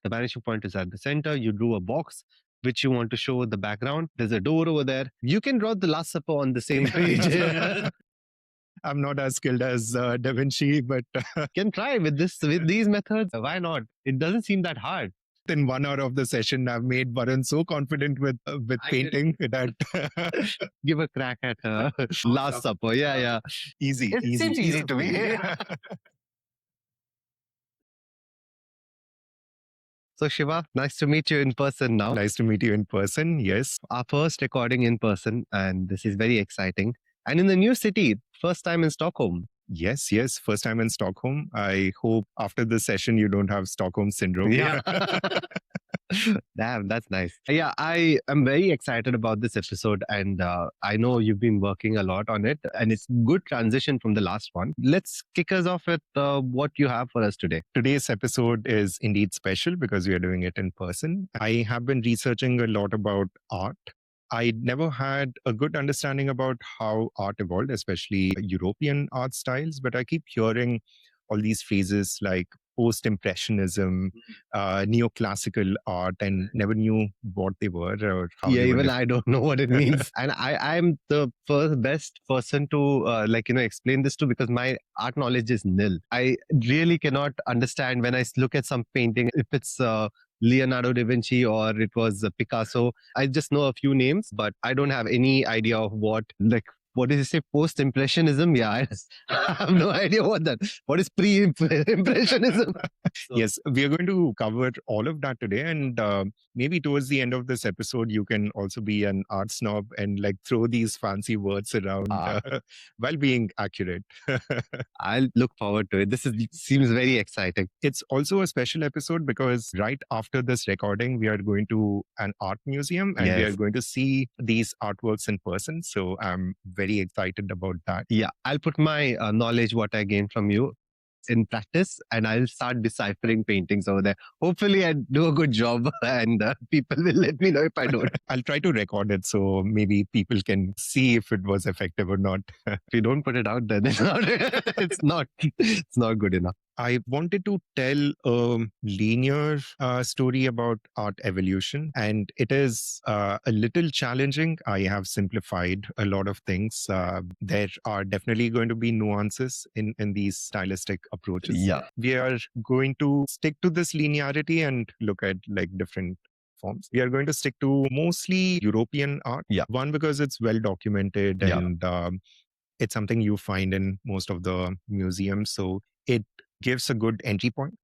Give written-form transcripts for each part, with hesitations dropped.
The vanishing point is at the center. You drew a box which you want to show the background. There's a door over there. You can draw the Last Supper on the same page. I'm not as skilled as Da Vinci, but Can try with these methods. Why not? It doesn't seem that hard. in 1 hour of the session, I've made Varun so confident with painting that Give a crack at Last Supper. Yeah. easy. It seems easy to me. So Shiva, nice to meet you in person now. Nice to meet you in person. Yes. Our first recording in person, and this is very exciting. And in the new city, first time in Stockholm. Yes. First time in Stockholm. I hope after this session, you don't have Stockholm syndrome. Yeah. Damn, that's nice. Yeah, I am very excited about this episode, and I know you've been working a lot on it, and it's good transition from the last one. Let's kick us off with what you have for us today. Today's episode is indeed special because we are doing it in person. I have been researching a lot about art. I never had a good understanding about how art evolved, especially European art styles, but I keep hearing all these phrases like Post-Impressionism, Neoclassical art, and never knew what they were or how they were. Even I don't know what it means. And I'm the best person to explain this to, because my art knowledge is nil. I really cannot understand when I look at some painting, if it's Leonardo da Vinci or it was Picasso. I just know a few names, but I don't have any idea of what did you say? Post-Impressionism? Yeah, I have no idea what is pre-Impressionism. Yes, we are going to cover all of that today. And maybe towards the end of this episode, you can also be an art snob and throw these fancy words around while being accurate. I'll look forward to it. Seems very exciting. It's also a special episode because right after this recording, we are going to an art museum and we are going to see these artworks in person. So I'm very excited about that. Yeah, I'll put my knowledge, what I gained from you, in practice, and I'll start deciphering paintings over there. Hopefully I do a good job and people will let me know if I don't. I'll try to record it so maybe people can see if it was effective or not. If you don't put it out, then it's not good enough. I wanted to tell a linear story about art evolution, and it is a little challenging. I have simplified a lot of things. There are definitely going to be nuances in these stylistic approaches. Yeah. We are going to stick to this linearity and look at different forms. We are going to stick to mostly European art. Yeah. One, because it's well documented and it's something you find in most of the museums. So it gives a good entry point.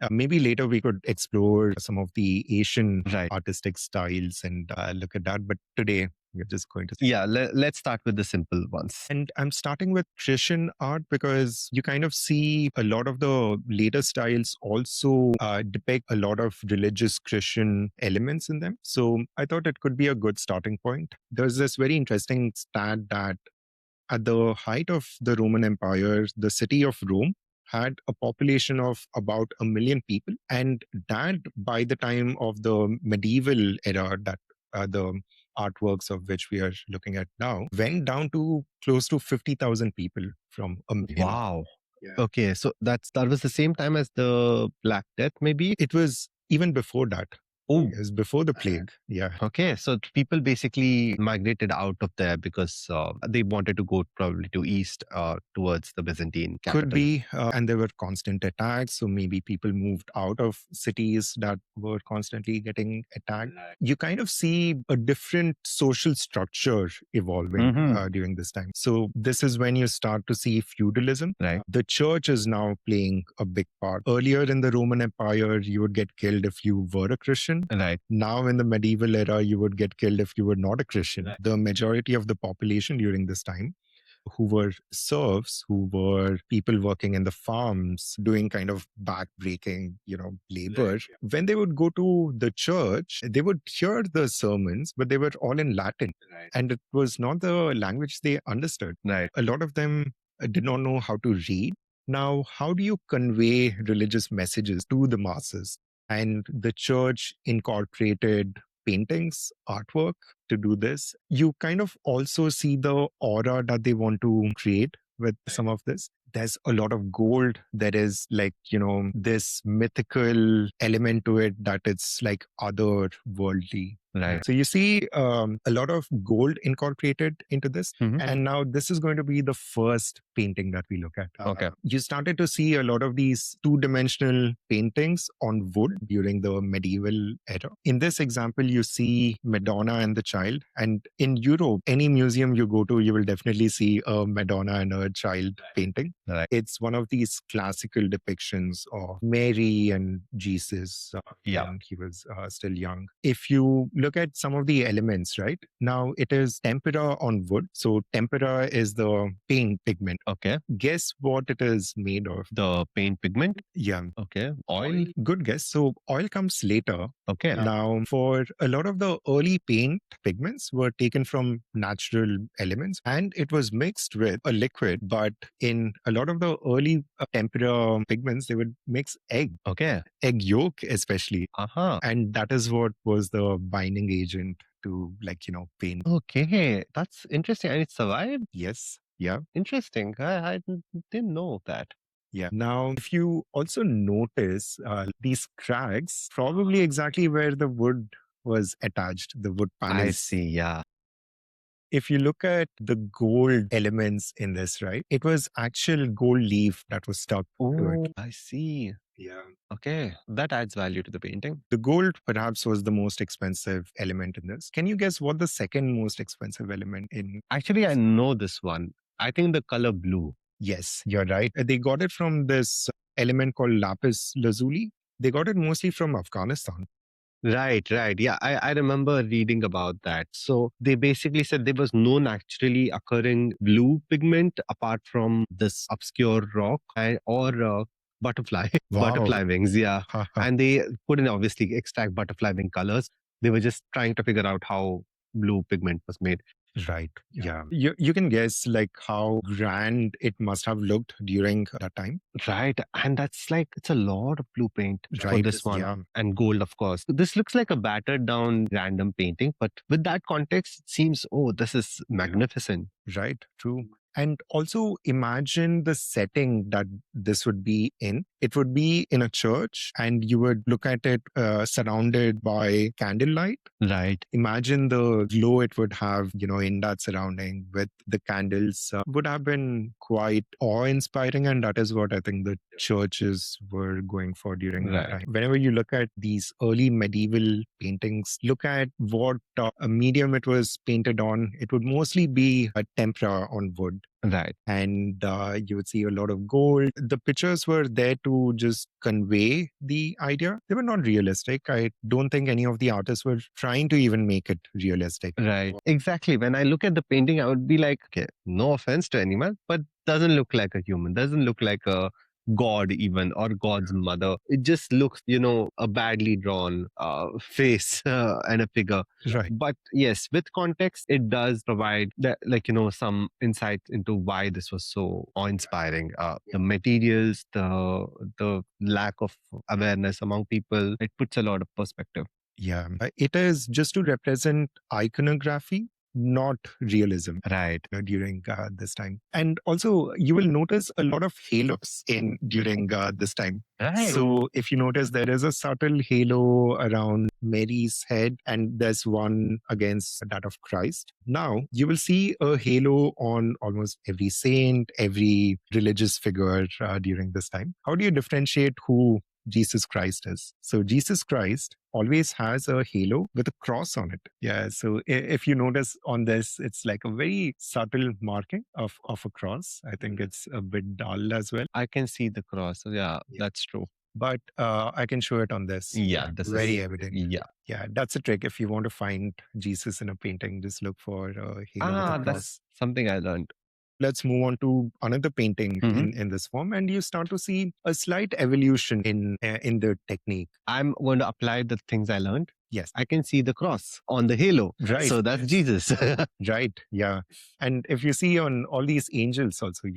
Maybe later we could explore some of the Asian artistic styles and look at that. But today we're just going to... Yeah, let's start with the simple ones. And I'm starting with Christian art because you kind of see a lot of the later styles also depict a lot of religious Christian elements in them. So I thought it could be a good starting point. There's this very interesting stat that at the height of the Roman Empire, the city of Rome had a population of about 1 million people. And that by the time of the medieval era, that the artworks of which we are looking at now, went down to close to 50,000 people from 1 million. Wow. Yeah. Okay, so that was the same time as the Black Death, maybe? It was even before that. Oh, it was before the plague. Yeah. Okay, so people basically migrated out of there because they wanted to go probably to east towards the Byzantine capital. Could be, and there were constant attacks. So maybe people moved out of cities that were constantly getting attacked. You kind of see a different social structure evolving during this time. So this is when you start to see feudalism. Right. The church is now playing a big part. Earlier in the Roman Empire, you would get killed if you were a Christian. Right. Now in the medieval era, you would get killed if you were not a Christian. Right. The majority of the population during this time, who were serfs, who were people working in the farms, doing kind of back-breaking, labor. Right. When they would go to the church, they would hear the sermons, but they were all in Latin. Right. And it was not the language they understood. Right. A lot of them did not know how to read. Now, how do you convey religious messages to the masses? And the church incorporated paintings, artwork to do this. You kind of also see the aura that they want to create with some of this. there's a lot of gold. There is this mythical element to it that it's like otherworldly. Right. So you see a lot of gold incorporated into this. And now this is going to be the first painting that we look at. Okay. You started to see a lot of these two-dimensional paintings on wood during the medieval era. In this example, you see Madonna and the Child. And in Europe, any museum you go to, you will definitely see a Madonna and a child painting. Right. It's one of these classical depictions of Mary and Jesus when he was still young. If you look at some of the elements, right? Now it is tempera on wood. So tempera is the paint pigment. Okay. Guess what it is made of? The paint pigment? Yeah. Okay. Oil? Good guess. So oil comes later. Okay. Now, for a lot of the early paint pigments were taken from natural elements and it was mixed with a liquid. But in a lot of the early tempera pigments, they would mix egg. Okay. Egg yolk, especially. Uh-huh. And that is what was the binding agent to paint. Okay. That's interesting. And it survived? Yes. Yeah. Interesting. I didn't know that. Yeah. Now, if you also notice these cracks, probably exactly where the wood was attached, the wood panels. I see. Yeah. If you look at the gold elements in this, right, it was actual gold leaf that was stuck to it. I see. Yeah. Okay. That adds value to the painting. The gold perhaps was the most expensive element in this. Can you guess what the second most expensive element in? Actually, I know this one. I think the color blue. Yes, you're right. They got it from this element called lapis lazuli. They got it mostly from Afghanistan. Right. Yeah, I remember reading about that. So they basically said there was no naturally occurring blue pigment apart from this obscure rock or butterfly, butterfly wings. Yeah. And they couldn't obviously extract butterfly wing colors. They were just trying to figure out how blue pigment was made. Right. Yeah. You can guess like how grand it must have looked during that time. Right. And that's like, it's a lot of blue paint for this one. Yeah. And gold, of course. This looks like a battered down random painting, but with that context, it seems, oh, this is magnificent. Right. True. And also imagine the setting that this would be in. It would be in a church and you would look at it surrounded by candlelight. Right. Imagine the glow it would have, in that surrounding with the candles would have been quite awe-inspiring. And that is what I think the churches were going for during that time. Whenever you look at these early medieval paintings, look at what a medium it was painted on. It would mostly be a tempera on wood. Right. And you would see a lot of gold. The pictures were there to just convey the idea. They were not realistic. I don't think any of the artists were trying to even make it realistic. Right. Exactly. When I look at the painting, I would be like, okay, no offense to anyone, but doesn't look like a human, doesn't look like a God even, or God's mother. It just looks, a badly drawn face and a figure. Right. But yes, with context, it does provide that, some insight into why this was so awe-inspiring. The materials, the lack of awareness among people, it puts a lot of perspective. Yeah. It is just to represent iconography, not realism. Right. During this time. And also you will notice a lot of halos during this time. Right. So if you notice, there is a subtle halo around Mary's head and there's one against that of Christ. Now you will see a halo on almost every saint, every religious figure during this time. How do you differentiate who Jesus Christ is? So Jesus Christ always has a halo with a cross on it. Yeah. So if you notice on this, it's like a very subtle marking of a cross. I think it's a bit dull as well. I can see the cross. Yeah, that's true. But I can show it on this. Yeah, this very is evident. Yeah. Yeah, that's a trick. If you want to find Jesus in a painting, just look for a halo with a cross. That's something I learned. Let's move on to another painting in this form, and you start to see a slight evolution in the technique. I'm going to apply the things I learned. Yes. I can see the cross on the halo. Right. So that's Jesus. Right. Yeah. And if you see on all these angels also,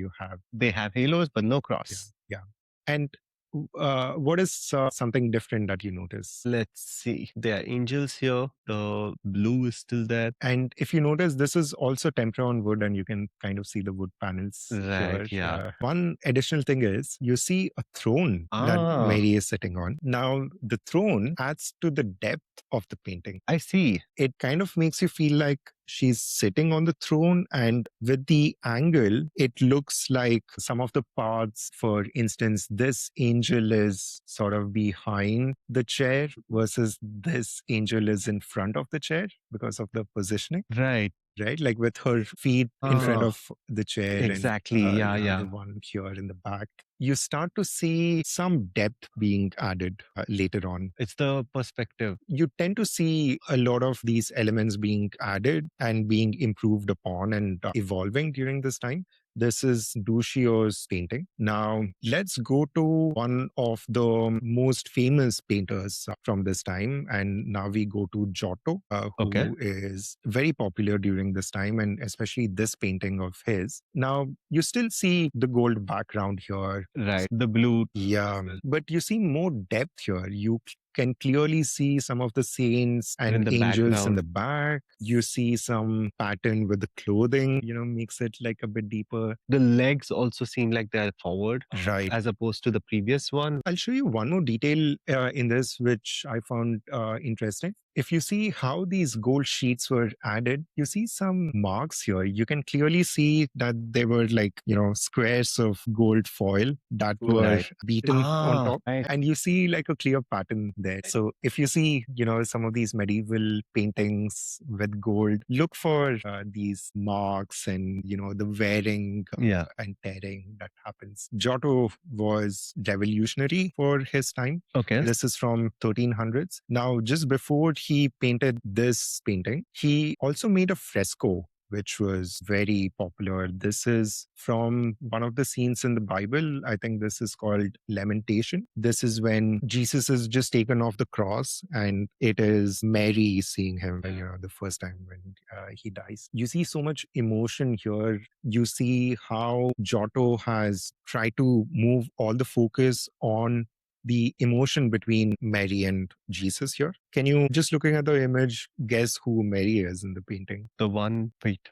they have halos, but no cross. Yeah. And What is something different that you notice? Let's see. There are angels here. The blue is still there. And if you notice, this is also tempera on wood, and you can kind of see the wood panels Right, here. yeah. One additional thing is you see a throne that Mary is sitting on. Now, the throne adds to the depth of the painting. I see. It kind of makes you feel like she's sitting on the throne, and with the angle, it looks like some of the parts, for instance, this angel is sort of behind the chair versus this angel is in front of the chair because of the positioning. Right. Right, like with her feet in front of the chair. Exactly. And, Yeah. the one here in the back. You start to see some depth being added later on. It's the perspective. You tend to see a lot of these elements being added and being improved upon and evolving during this time. This is Duccio's painting. Now, let's go to one of the most famous painters from this time. And now we go to Giotto, who is very popular during this time, and especially this painting of his. Now, you still see the gold background here. Right. The blue. Yeah. But you see more depth here. You can clearly see some of the saints and the angels in background. the back. You see some pattern with the clothing, makes it like a bit deeper. The legs also seem like they're forward, Right. as opposed to the previous one. I'll show you one more detail in this, which I found interesting. If you see how these gold sheets were added, you see some marks here. You can clearly see that they were like, squares of gold foil that were beaten on top. Right. And you see like a clear pattern there. So if you see, some of these medieval paintings with gold, look for these marks and, the wearing and tearing that happens. Giotto was revolutionary for his time. Okay. This is from 1300s. Now, just before he painted this painting, he also made a fresco, which was very popular. This is from one of the scenes in the Bible. I think this is called Lamentation. This is when Jesus is just taken off the cross, and it is Mary seeing him, the first time when he dies. You see so much emotion here. You see how Giotto has tried to move all the focus on the emotion between Mary and Jesus here. Can you, just looking at the image, guess who Mary is in the painting? The one, wait,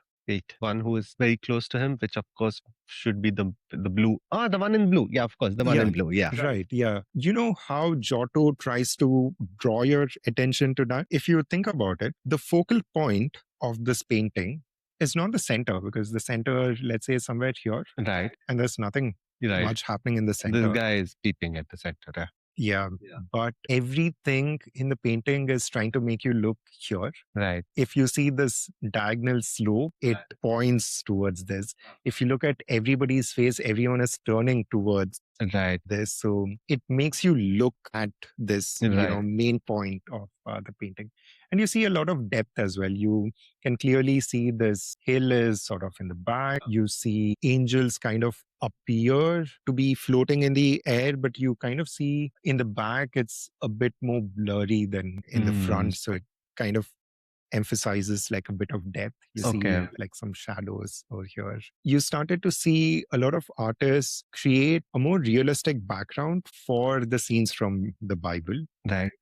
one who is very close to him, which of course should be the blue. The one in blue. Yeah, of course, the one in blue. Yeah. Right. Yeah. You know how Giotto tries to draw your attention to that? If you think about it, the focal point of this painting is not the center, because the center, let's say, is somewhere here. Right. And there's nothing much happening in the center. This guy is peeping at the center. Yeah. But everything in the painting is trying to make you look here. Right. If you see this diagonal slope, it points towards this. If you look at everybody's face, everyone is turning towards this. So it makes you look at this, main point of the painting. And you see a lot of depth as well. You can clearly see this hill is sort of in the back. You see angels kind of appear to be floating in the air, but you kind of see in the back, it's a bit more blurry than in the front. So it kind of emphasizes like a bit of depth. You see like some shadows over here. You started to see a lot of artists create a more realistic background for the scenes from the Bible. Right.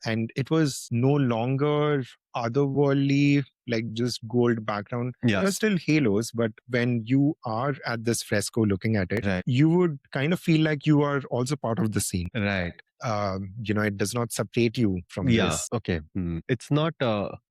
And it was no longer otherworldly, like just gold background. There are still halos, but when you are at this fresco looking at it, you would kind of feel like you are also part of the scene. Right. It does not separate you from this. Okay. It's not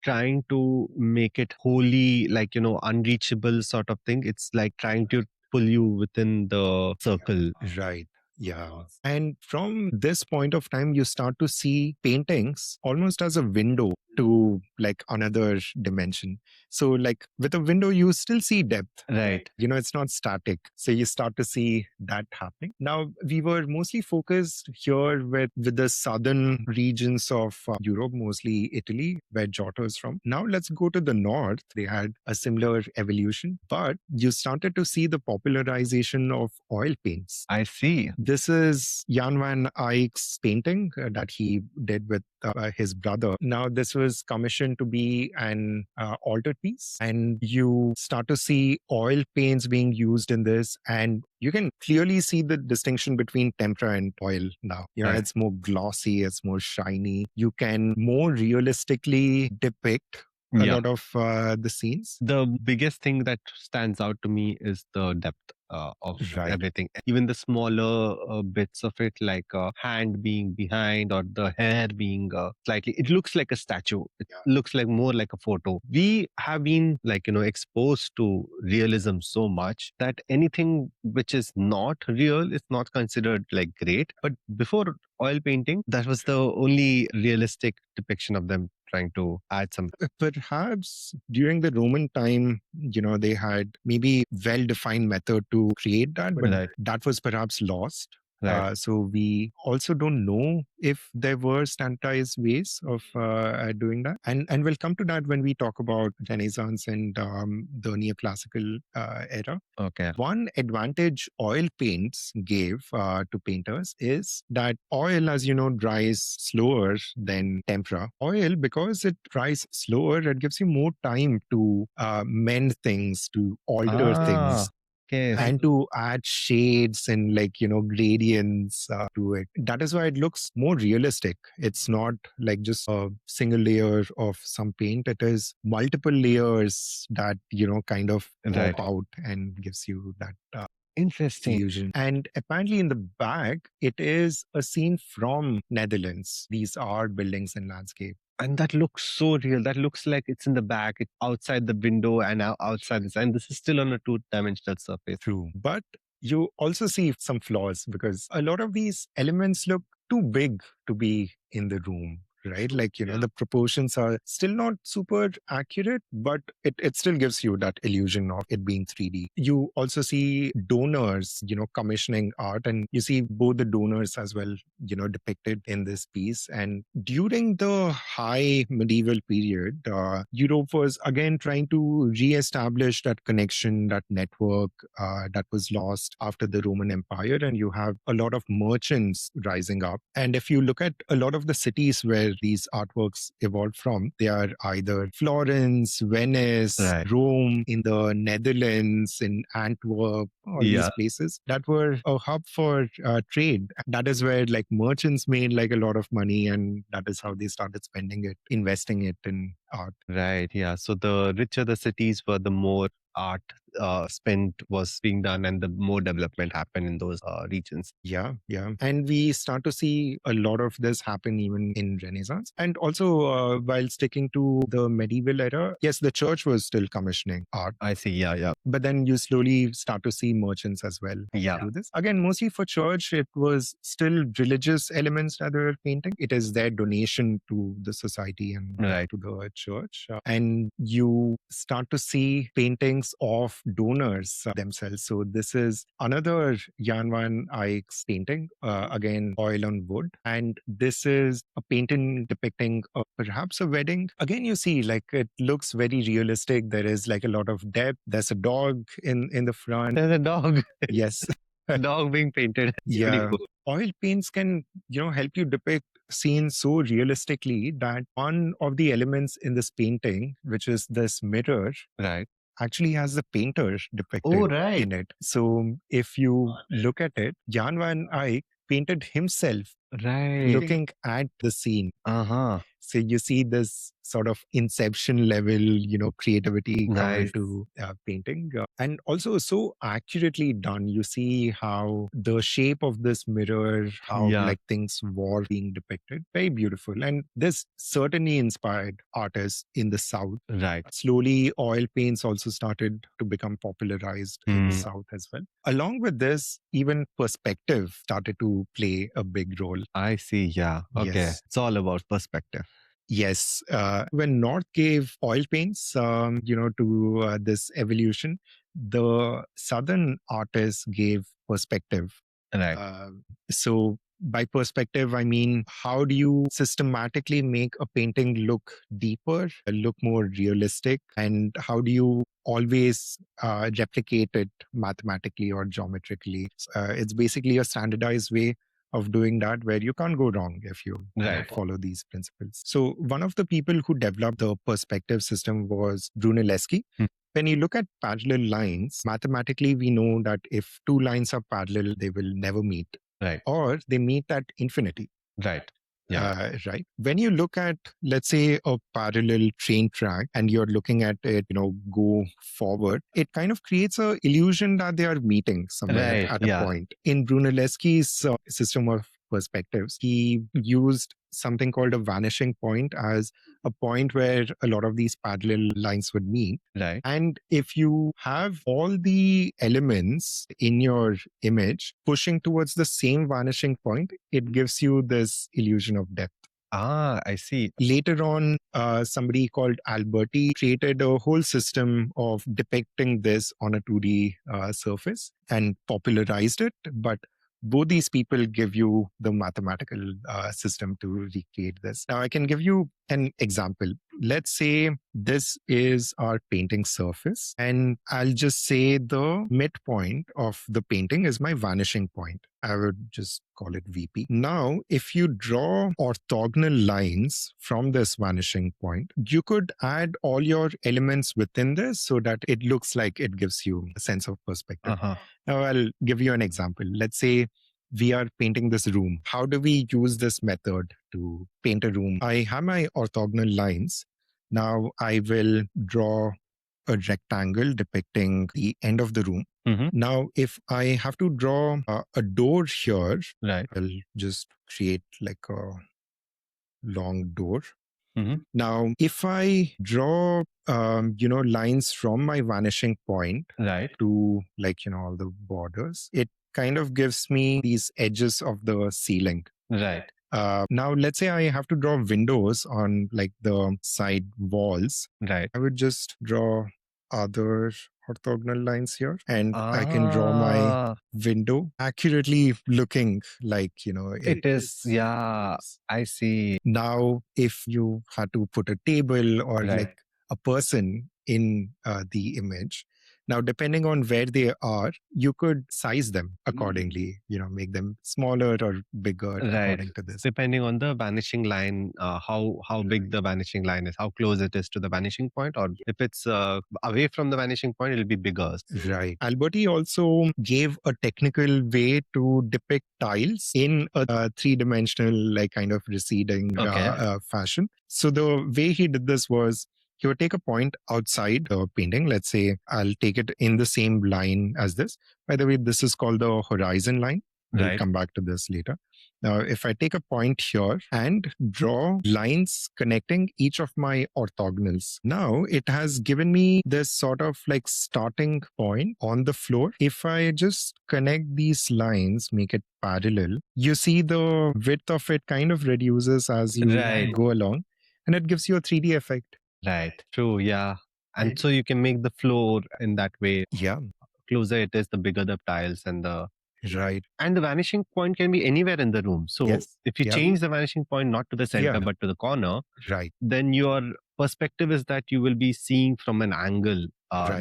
trying to make it wholly like, unreachable sort of thing. It's like trying to pull you within the circle. Right. Yeah. And from this point of time, you start to see paintings almost as a window to like another dimension. So like with a window, you still see depth. Right. It's not static. So you start to see that happening. Now, we were mostly focused here with the southern regions of Europe, mostly Italy, where Giotto is from. Now let's go to the north. They had a similar evolution, but you started to see the popularization of oil paints. I see. this is Jan van Eyck's painting that he did with his brother. Now, this was commissioned to be an altered piece, and you start to see oil paints being used in this, and you can clearly see the distinction between tempera and oil now. It's more glossy, it's more shiny. You can more realistically depict a lot of the scenes. The biggest thing that stands out to me is the depth of everything. Even the smaller bits of it, like a hand being behind or the hair being slightly, it looks like a statue. It looks like more like a photo. We have been exposed to realism so much that anything which is not real is not considered like great. But before oil painting, that was the only realistic depiction of them trying to add some. Perhaps during the Roman time, they had maybe well-defined method to create that, but that was perhaps lost. So we also don't know if there were standardized ways of doing that. And we'll come to that when we talk about Renaissance and the neoclassical era. Okay. One advantage oil paints gave to painters is that oil, as you know, dries slower than tempera. Oil, because it dries slower, it gives you more time to mend things, to alter things. Okay. And to add shades and gradients to it. That is why it looks more realistic. It's not like just a single layer of some paint. It is multiple layers that, kind of pop out and gives you that interesting illusion. And apparently in the back, it is a scene from Netherlands. These are buildings and landscape. And that looks so real. That looks like it's in the back, it's outside the window and outside this. And this is still on a two-dimensional surface. True. But you also see some flaws because a lot of these elements look too big to be in the room. Right? Like, the proportions are still not super accurate, but it still gives you that illusion of it being 3D. You also see donors, commissioning art, and you see both the donors as well, depicted in this piece. And during the high medieval period, Europe was again trying to re-establish that connection, that network that was lost after the Roman Empire. And you have a lot of merchants rising up. And if you look at a lot of the cities where these artworks evolved from, they are either Florence, Venice, Rome, in the Netherlands, in Antwerp, all these places that were a hub for trade. That is where merchants made a lot of money, and that is how they started spending it, investing it in art. Right. Yeah. So the richer the cities were, the more art spent was being done and the more development happened in those regions. Yeah. And we start to see a lot of this happen even in Renaissance. And also while sticking to the medieval era, yes, the church was still commissioning art. I see. Yeah. But then you slowly start to see merchants as well do this. Again, mostly for church, it was still religious elements that they were painting. It is their donation to the society and to the church. And you start to see paintings of donors themselves. So this is another Jan van Eyck's painting, again, oil on wood. And this is a painting depicting perhaps a wedding. Again, you see it looks very realistic. There is a lot of depth. There's a dog in the front. There's a dog. Yes. A dog being painted. Yeah. Cool. Oil paints can, help you depict scenes so realistically that one of the elements in this painting, which is this mirror, actually has the painter depicted in it. So if you look at it, Jan van Eyck painted himself looking at the scene. So you see this sort of inception level, creativity come into painting. And also so accurately done. You see how the shape of this mirror, how things were being depicted. Very beautiful. And this certainly inspired artists in the South. Slowly, oil paints also started to become popularized in the South as well. Along with this, even perspective started to play a big role. I see. Yeah. Okay. Yes. It's all about perspective. Yes. When North gave oil paints, to this evolution, the Southern artists gave perspective. So by perspective, I mean, how do you systematically make a painting look deeper, look more realistic? And how do you always replicate it mathematically or geometrically? It's basically a standardized way of doing that where you can't go wrong if you follow these principles. So one of the people who developed the perspective system was Brunelleschi. When you look at parallel lines, mathematically, we know that if two lines are parallel, they will never meet. Right. Or they meet at infinity. Right. Right. When you look at, let's say, a parallel train track and you're looking at it, go forward, it kind of creates an illusion that they are meeting somewhere at a point. In Brunelleschi's system of perspectives, he used something called a vanishing point as a point where a lot of these parallel lines would meet. Right. And if you have all the elements in your image pushing towards the same vanishing point, it gives you this illusion of depth. Ah, I see. Later on, somebody called Alberti created a whole system of depicting this on a 2D surface and popularized it. But both these people give you the mathematical system to recreate this. Now, I can give you an example. Let's say this is our painting surface, and I'll just say the midpoint of the painting is my vanishing point. I would just call it VP. Now, if you draw orthogonal lines from this vanishing point, you could add all your elements within this so that it looks like it gives you a sense of perspective. Now, I'll give you an example. Let's say we are painting this room. How do we use this method to paint a room? I have my orthogonal lines. Now I will draw a rectangle depicting the end of the room. Now, if I have to draw a door here, I'll just create like a long door. Now, if I draw, lines from my vanishing point to all the borders, it kind of gives me these edges of the ceiling. Now, let's say I have to draw windows on like the side walls. I would just draw other orthogonal lines here, and I can draw my window accurately looking like, it is. Yeah, I see. Now, if you had to put a table or like a person in the image, now, depending on where they are, you could size them accordingly, make them smaller or bigger according to this. Depending on the vanishing line, how big the vanishing line is, how close it is to the vanishing point, or if it's away from the vanishing point, it'll be bigger. Right. Alberti also gave a technical way to depict tiles in a three-dimensional, like kind of receding fashion. So the way he did this was, he would take a point outside the painting. Let's say I'll take it in the same line as this. By the way, this is called the horizon line. We'll come back to this later. Now, if I take a point here and draw lines connecting each of my orthogonals, now it has given me this sort of like starting point on the floor. If I just connect these lines, make it parallel, you see the width of it kind of reduces as you go along, and it gives you a 3D effect. Right. True. Yeah. And so you can make the floor in that way. Yeah. Closer it is, the bigger the tiles and the. Right. And the vanishing point can be anywhere in the room. So if you change the vanishing point not to the center but to the corner, then your perspective is that you will be seeing from an angle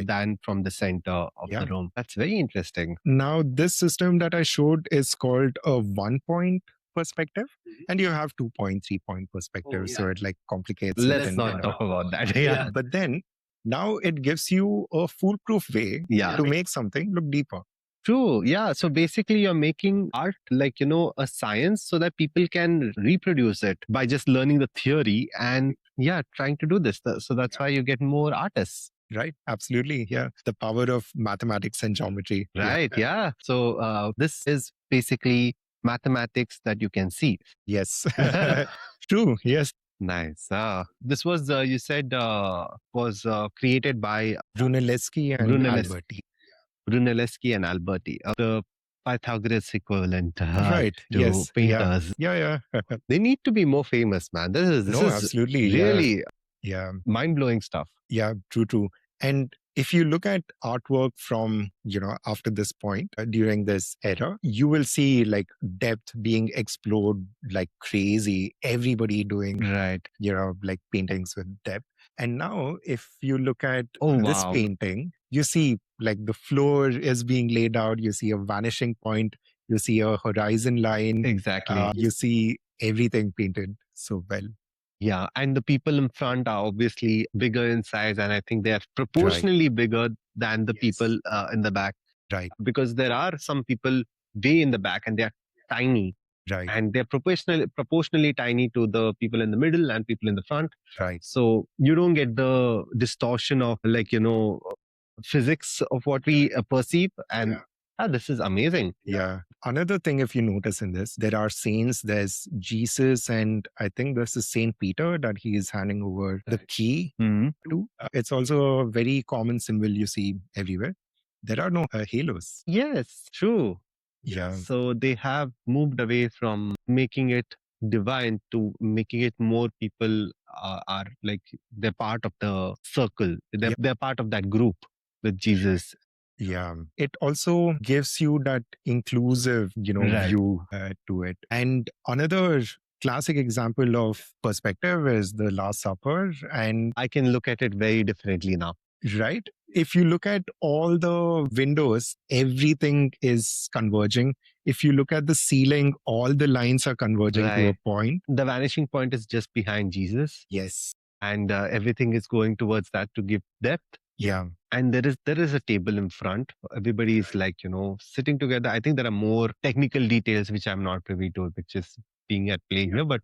than from the center of the room. That's very interesting. Now, this system that I showed is called a 1-point perspective, and you have 2-point, 3-point perspective. So it like complicates. Let's not talk about that. But then now it gives you a foolproof way to make something look deeper. True. Yeah. So basically you're making art like, a science so that people can reproduce it by just learning the theory and trying to do this. So that's why you get more artists. Right. Absolutely. Yeah. The power of mathematics and geometry. Right. Yeah. So this is basically mathematics that you can see. Yes. True. Yes. Nice. This was, you said, was created by Brunelleschi and Alberti. Brunelleschi and Alberti, the Pythagoras equivalent to painters. Yeah. They need to be more famous, man. This is absolutely really mind-blowing stuff. Yeah, true. And if you look at artwork from, after this point, during this era, you will see like depth being explored like crazy, everybody doing, Right. like paintings with depth. And now if you look at Oh, this wow. painting, you see like the floor is being laid out, you see a vanishing point, you see a horizon line, Exactly. you see everything painted so well. Yeah. And the people in front are obviously bigger in size. And I think they are proportionally bigger than the people in the back. Right. Because there are some people way in the back and they are tiny. Right. And they're proportionally tiny to the people in the middle and people in the front. Right. So you don't get the distortion of physics of what we perceive. And this is amazing. Yeah. Another thing, if you notice in this, there are saints. There's Jesus, and I think this is Saint Peter that he is handing over the key to. It's also a very common symbol you see everywhere. There are no halos. Yes, true. Yeah. So they have moved away from making it divine to making it more people are like they're part of the circle. They're part of that group with Jesus. Yeah. It also gives you that inclusive, view to it. And another classic example of perspective is the Last Supper. And I can look at it very differently now. right? If you look at all the windows, everything is converging. If you look at the ceiling, all the lines are converging to a point. The vanishing point is just behind Jesus. Yes. And everything is going towards that to give depth. Yeah. And there is a table in front. Everybody is sitting together. I think there are more technical details which I'm not privy to, which is being at play here. But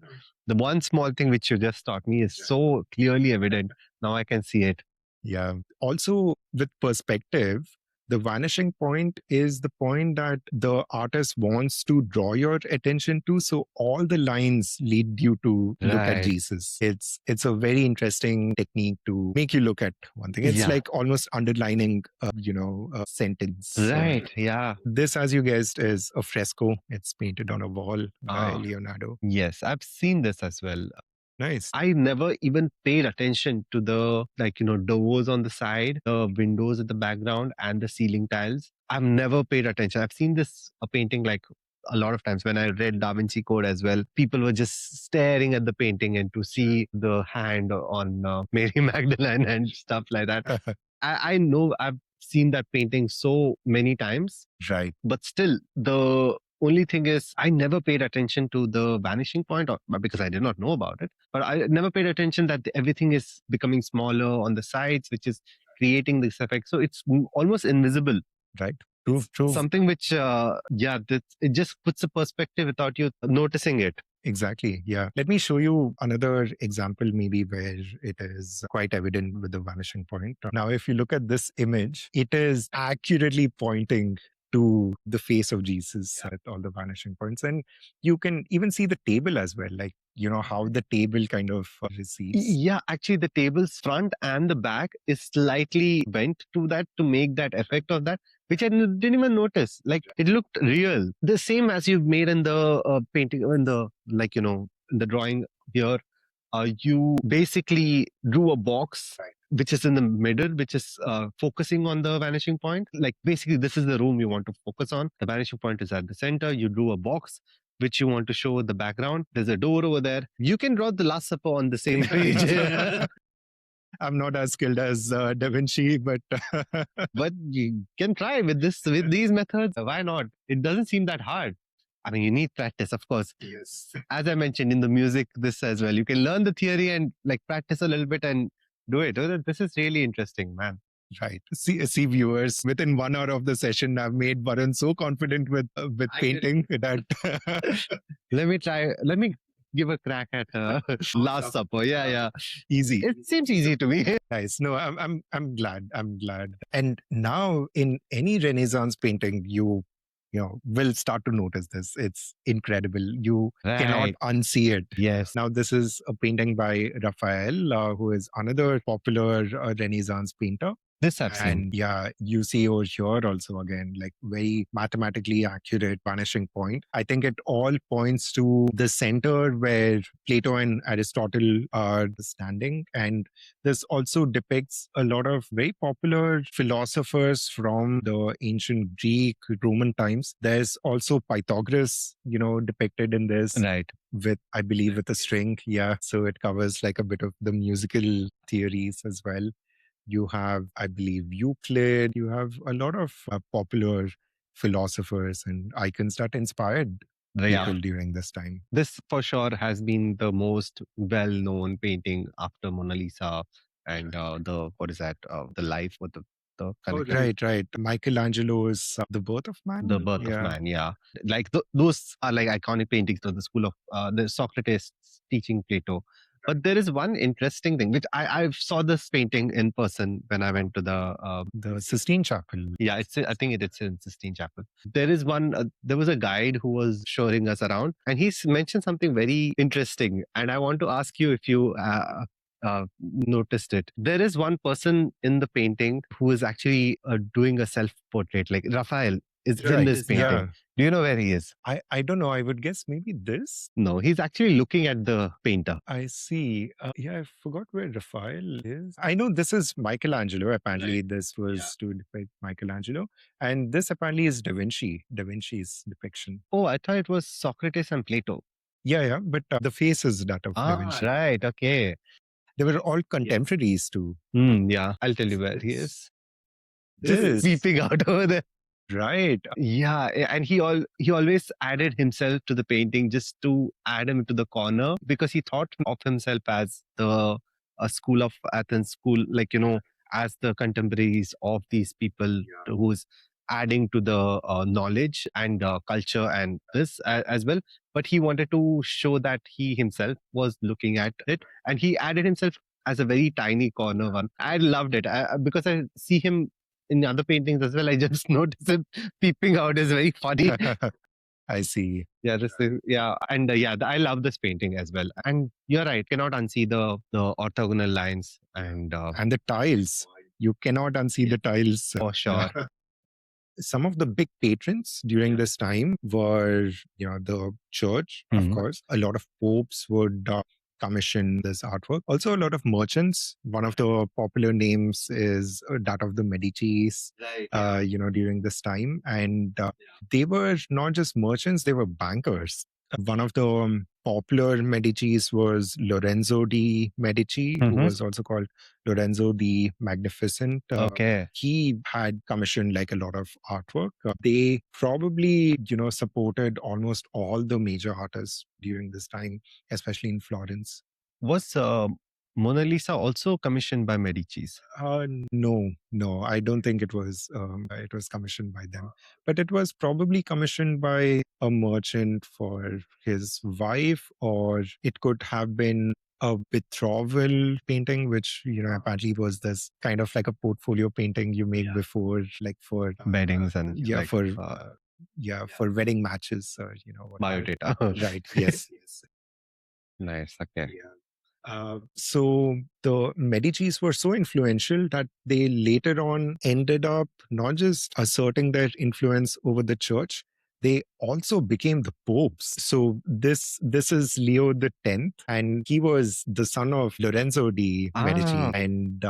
the one small thing which you just taught me is so clearly evident. Now I can see it. Yeah. Also, with perspective, the vanishing point is the point that the artist wants to draw your attention to. So all the lines lead you to look at Jesus. It's a very interesting technique to make you look at one thing. It's like almost underlining, a sentence. Right. Yeah. This, as you guessed, is a fresco. It's painted on a wall by Leonardo. Yes, I've seen this as well. Nice. I never even paid attention to the doors on the side, the windows in the background, and the ceiling tiles. I've never paid attention. I've seen this painting like a lot of times when I read Da Vinci Code as well. People were just staring at the painting and to see the hand on Mary Magdalene and stuff like that. I know I've seen that painting so many times. Right. But still, the only thing is, I never paid attention to the vanishing point because I did not know about it. But I never paid attention that everything is becoming smaller on the sides, which is creating this effect. So it's almost invisible. Right. True. Something which, it just puts a perspective without you noticing it. Exactly. Yeah. Let me show you another example, maybe where it is quite evident with the vanishing point. Now, if you look at this image, it is accurately pointing to the face of Jesus at all the vanishing points. And you can even see the table as well, like, how the table kind of recedes. Yeah, actually, the table's front and the back is slightly bent to that to make that effect of that, which I didn't even notice. Like, it looked real. The same as you've made in the painting, in the, in the drawing here. You basically drew a box which is in the middle, which is focusing on the vanishing point. Like basically, this is the room you want to focus on. The vanishing point is at the center. You drew a box which you want to show the background. There's a door over there. You can draw the Last Supper on the same page. I'm not as skilled as Da Vinci, but but you can try with these methods. Why not? It doesn't seem that hard. I mean, you need practice, of course. Yes. As I mentioned in the music, this as well. You can learn the theory and practice a little bit and do it. This is really interesting, man. Right. See, viewers, within 1 hour of the session, I've made Varun so confident with painting that. Let me try. Let me give a crack at Last Supper. Yeah. Easy. It seems easy to me. Nice. No, I'm glad. And now in any Renaissance painting, you will start to notice this. It's incredible. You cannot unsee it. Yes. Now, this is a painting by Raphael, who is another popular Renaissance painter. This I've seen. And yeah, you see over here also again, like very mathematically accurate vanishing point. I think it all points to the center where Plato and Aristotle are standing. And this also depicts a lot of very popular philosophers from the ancient Greek, Roman times. There's also Pythagoras, depicted in this. Right. With, I believe, with a string. Yeah. So it covers like a bit of the musical theories as well. You have, I believe, Euclid. You have a lot of popular philosophers and icons that inspired Yeah. people during this time. This for sure has been the most well-known painting after Mona Lisa and the life with the connected. Right. Michelangelo's The Birth of Man. The Birth of Man, yeah. Like those are like iconic paintings of the school of the Socrates teaching Plato. But there is one interesting thing, which I saw this painting in person when I went to the Sistine Chapel. Yeah, I think it's in Sistine Chapel. There is one, there was a guide who was showing us around, and he mentioned something very interesting. And I want to ask you if you noticed it. There is one person in the painting who is actually doing a self-portrait, like Raphael is in this painting. Yeah. Do you know where he is? I don't know. I would guess maybe this. No, he's actually looking at the painter. I see. Yeah, I forgot where Raphael is. I know this is Michelangelo. Apparently, this was to depict Michelangelo. And this apparently is Da Vinci's depiction. Oh, I thought it was Socrates and Plato. Yeah. But the face is that of Da Vinci. Right. Okay. They were all contemporaries too. Yeah, I'll tell you where he is. Just peeping out over there. Right. Yeah, and he always added himself to the painting just to add him to the corner, because he thought of himself as a school of Athens school, like, as the contemporaries of these people who's adding to the knowledge and culture and this as well. But he wanted to show that he himself was looking at it, and he added himself as a very tiny corner one. I loved it because I see him in other paintings as well. I just noticed him peeping out is very funny. I see. Yeah, and I love this painting as well. And you're right, cannot unsee the orthogonal lines and the tiles. You cannot unsee the tiles for sure. Some of the big patrons during this time were, the church, of course. A lot of popes would commission this artwork. Also, a lot of merchants. One of the popular names is that of the Medicis, during this time. And they were not just merchants, they were bankers. One of the popular Medicis was Lorenzo di Medici, who was also called Lorenzo the Magnificent. Okay. He had commissioned like a lot of artwork. They probably, supported almost all the major artists during this time, especially in Florence. Was Mona Lisa also commissioned by Medicis? No, I don't think it was commissioned by them, but it was probably commissioned by a merchant for his wife, or it could have been a betrothal painting, which, apparently was this kind of like a portfolio painting you make before, like for weddings and for wedding matches or, biodata. Right. Yes. Nice. Okay. So the Medicis were so influential that they later on ended up not just asserting their influence over the church, they also became the popes. So this is Leo the 10th, and he was the son of Lorenzo di Medici. And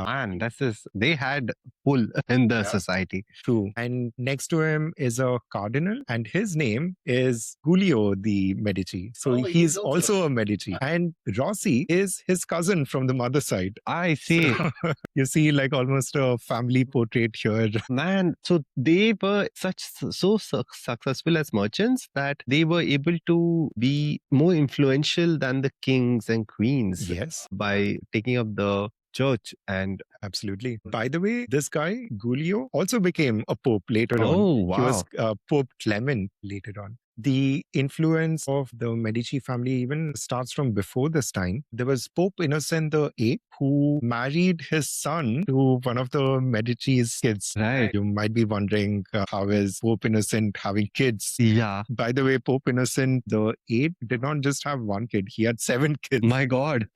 they had pull in the society. True. And next to him is a cardinal, and his name is Giulio di Medici. So he's also a Medici. And Rossi is his cousin from the mother side. I see. So, you see like almost a family portrait here. Man, so they were so successful as merchants that they were able to be more influential than the kings and queens. Yes. By taking up the church. And absolutely. By the way, this guy, Giulio, also became a pope later on. Oh, wow. He was Pope Clement later on. The influence of the Medici family even starts from before this time. There was Pope Innocent VIII, who married his son to one of the Medici's kids. Right. You might be wondering, how is Pope Innocent having kids? Yeah. By the way, Pope Innocent VIII did not just have one kid. He had 7 kids. My God.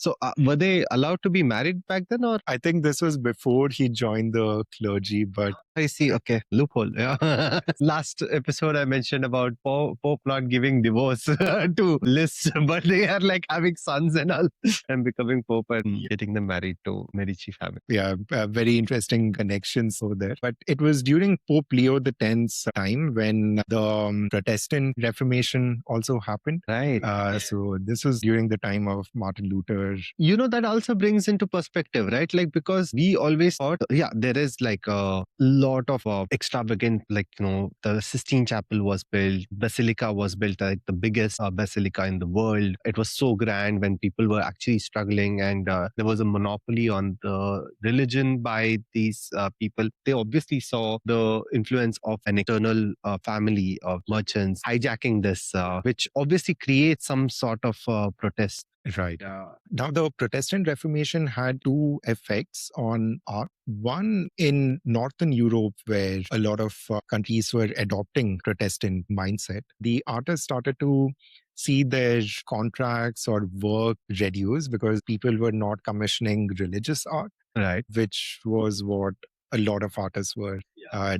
So were they allowed to be married back then, or? I think this was before he joined the clergy, but I see. Okay, loophole. Yeah. Last episode I mentioned about Pope not giving divorce to lists, but they are like having sons and all, and becoming Pope and getting them married to Medici family. yeah, very interesting connections over there. But it was during Pope Leo X's time when the Protestant Reformation also happened. Right. So this was during the time of Martin Luther. You know, that also brings into perspective, right? Like, because we always thought, yeah, there is like a lot of extravagant, like, you know, the Sistine Chapel was built, Basilica was built, like the biggest basilica in the world. It was so grand when people were actually struggling, and there was a monopoly on the religion by these people. They obviously saw the influence of an external family of merchants hijacking this, which obviously creates some sort of protest. Right. Now, the Protestant Reformation had two effects on art. One in Northern Europe, where a lot of countries were adopting Protestant mindset. The artists started to see their contracts or work reduced because people were not commissioning religious art, Right. which was what a lot of artists were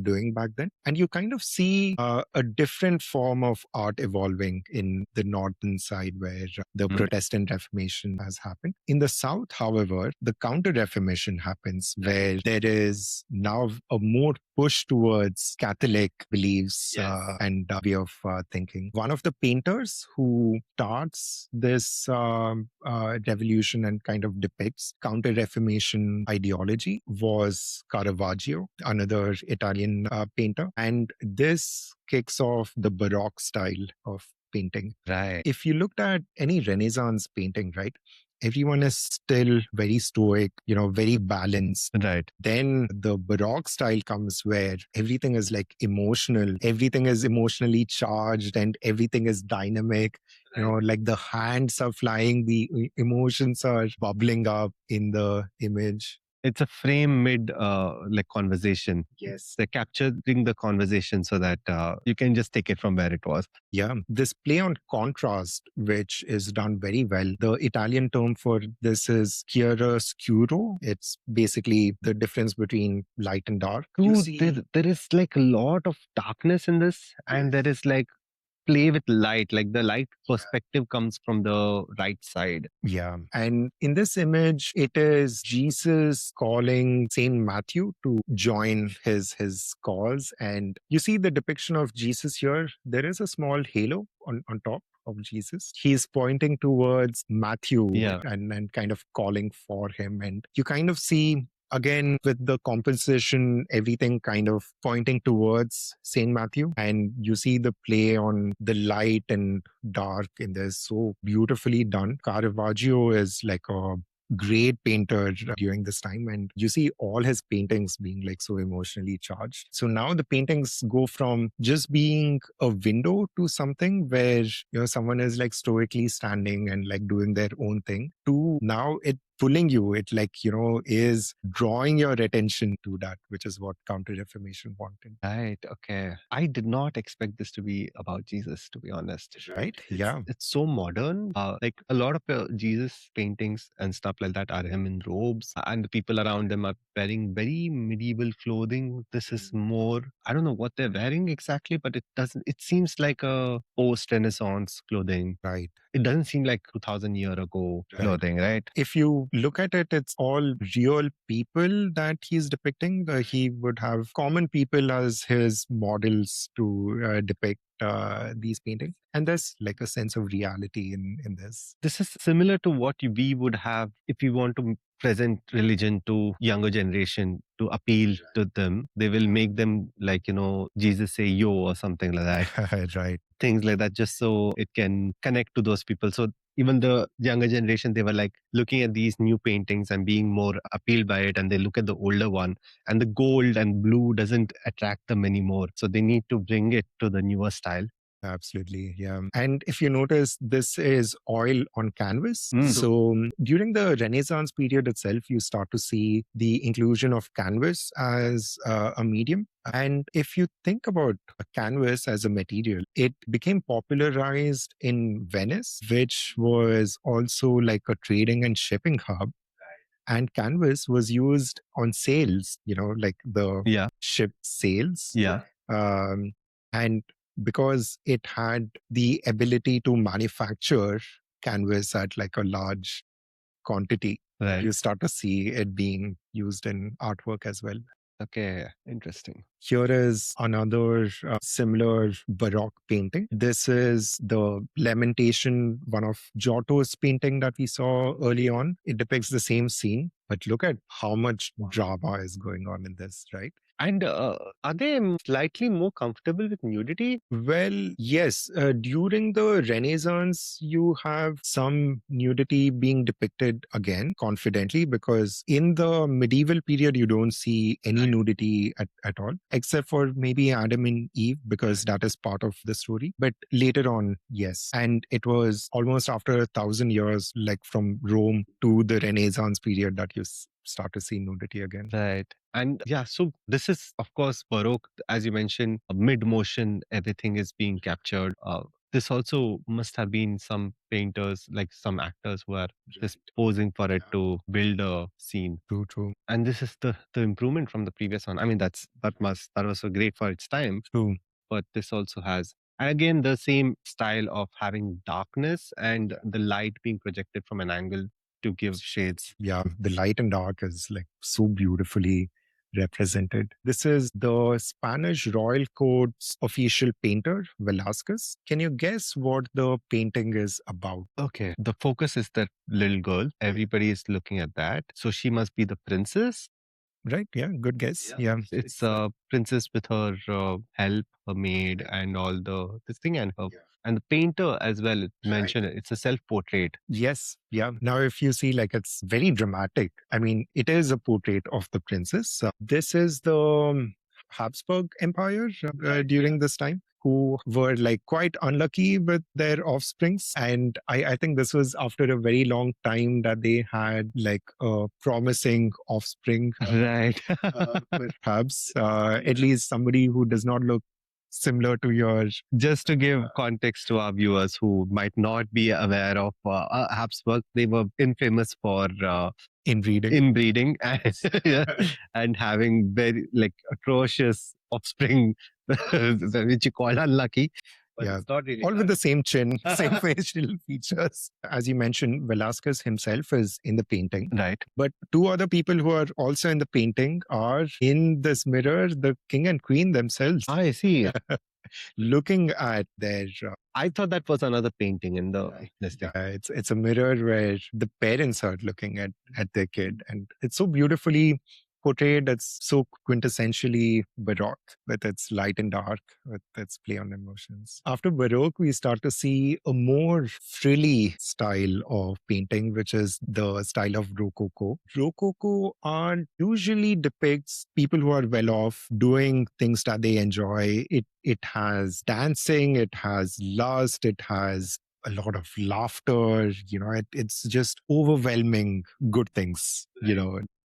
doing back then. And you kind of see a different form of art evolving in the northern side where the Protestant Reformation has happened. In the south, however, the Counter-Reformation happens where there is now a more push towards Catholic beliefs and way of thinking. One of the painters who starts this revolution and kind of depicts Counter-Reformation ideology was Caravaggio, another Italian painter. And this kicks off the Baroque style of painting. Right. If you looked at any Renaissance painting, right, everyone is still very stoic, you know, very balanced. Right. Then the Baroque style comes where everything is like emotional, everything is emotionally charged, and everything is dynamic. You know, like the hands are flying, the emotions are bubbling up in the image. It's a frame mid like conversation. Yes. They're capturing the conversation so that you can just take it from where it was. Yeah, this play on contrast, which is done very well. The Italian term for this is chiaroscuro. It's basically the difference between light and dark. True, there is like a lot of darkness in this, and there is like play with light, like the light perspective comes from the right side. Yeah. And in this image, it is Jesus calling Saint Matthew to join his cause. And you see the depiction of Jesus here. There is a small halo on top of Jesus. He's pointing towards Matthew and kind of calling for him. And you kind of see, again, with the composition, everything kind of pointing towards St. Matthew. And you see the play on the light and dark in this, so beautifully done. Caravaggio is like a great painter during this time, and you see all his paintings being like so emotionally charged. So now the paintings go from just being a window to something where, you know, someone is like stoically standing and like doing their own thing, to now it pulling you, it like, you know, is drawing your attention to that, which is what Counter-Reformation wanted. Right. Okay. I did not expect this to be about Jesus, to be honest. Right? Yeah. It's so modern. Like a lot of Jesus paintings and stuff like that are him in robes, and the people around him are wearing very medieval clothing. This is more, I don't know what they're wearing exactly, but it seems like a post-Renaissance clothing. Right. It doesn't seem like 2000 year ago clothing, right? If you look at it, it's all real people that he's depicting. He would have common people as his models to depict these paintings. And there's like a sense of reality in this. This is similar to what we would have if we want to present religion to younger generation to appeal to them. They will make them like, you know, Jesus say yo or something like that. Right. Things like that, just so it can connect to those people. So even the younger generation, they were like looking at these new paintings and being more appealed by it. And they look at the older one, and the gold and blue doesn't attract them anymore. So they need to bring it to the newer style. Absolutely. Yeah. And if you notice, this is oil on canvas. Mm. So during the Renaissance period itself, you start to see the inclusion of canvas as a medium. And if you think about a canvas as a material, it became popularized in Venice, which was also like a trading and shipping hub. And canvas was used on sails, like the Yeah. ship sails. Yeah. Um, and because it had the ability to manufacture canvas at like a large quantity, Right. you start to see it being used in artwork as well. Okay. Interesting. Here is another similar Baroque painting. This is the Lamentation, one of Giotto's painting that we saw early on. It depicts the same scene, but look at how much drama is going on in this, right? And are they slightly more comfortable with nudity? Well, yes. During the Renaissance, you have some nudity being depicted again confidently, because in the medieval period, you don't see any nudity at all, except for maybe Adam and Eve, because that is part of the story. But later on, yes. And it was almost after 1,000 years, like from Rome to the Renaissance period, that you start to see nudity again. Right. And yeah, so this is, of course, Baroque. As you mentioned, mid motion, everything is being captured. This also must have been some painters, like some actors who are just posing for it to build a scene. True, true. And this is the improvement from the previous one. I mean, that was so great for its time. True. But this also has, and again, the same style of having darkness and the light being projected from an angle to give shades. Yeah, the light and dark is like so beautifully represented. This is the Spanish Royal Court's official painter, Velázquez. Can you guess what the painting is about? Okay, the focus is that little girl. Everybody is looking at that. So she must be the princess. Right? Yeah, good guess. Yeah. It's a princess with her help, her maid, and all this thing, and her and the painter as well. Mentioned it. It's a self-portrait. Yes. Yeah. Now, if you see, like, it's very dramatic. I mean, it is a portrait of the princess. This is the Habsburg Empire during this time, who were like quite unlucky with their offsprings. And I think this was after a very long time that they had like a promising offspring. Right. Perhaps at least somebody who does not look similar to yours. Just to give context to our viewers who might not be aware of Habsburg, they were infamous for Inbreeding. inbreeding and, yeah, and having very like atrocious offspring, which you call unlucky. But Yeah. it's not really All with the same chin, same facial features. As you mentioned, Velázquez himself is in the painting. right. But two other people who are also in the painting are in this mirror, the king and queen themselves, I see. looking at their. I thought that was another painting in the listing. It's a mirror where the parents are looking at their kid, and it's so beautifully portrayed. It's so quintessentially Baroque with its light and dark, with its play on emotions. After Baroque, we start to see a more frilly style of painting, which is the style of Rococo. Rococo art usually depicts people who are well off doing things that they enjoy. It has dancing, it has lust, it has a lot of laughter, it's just overwhelming good things,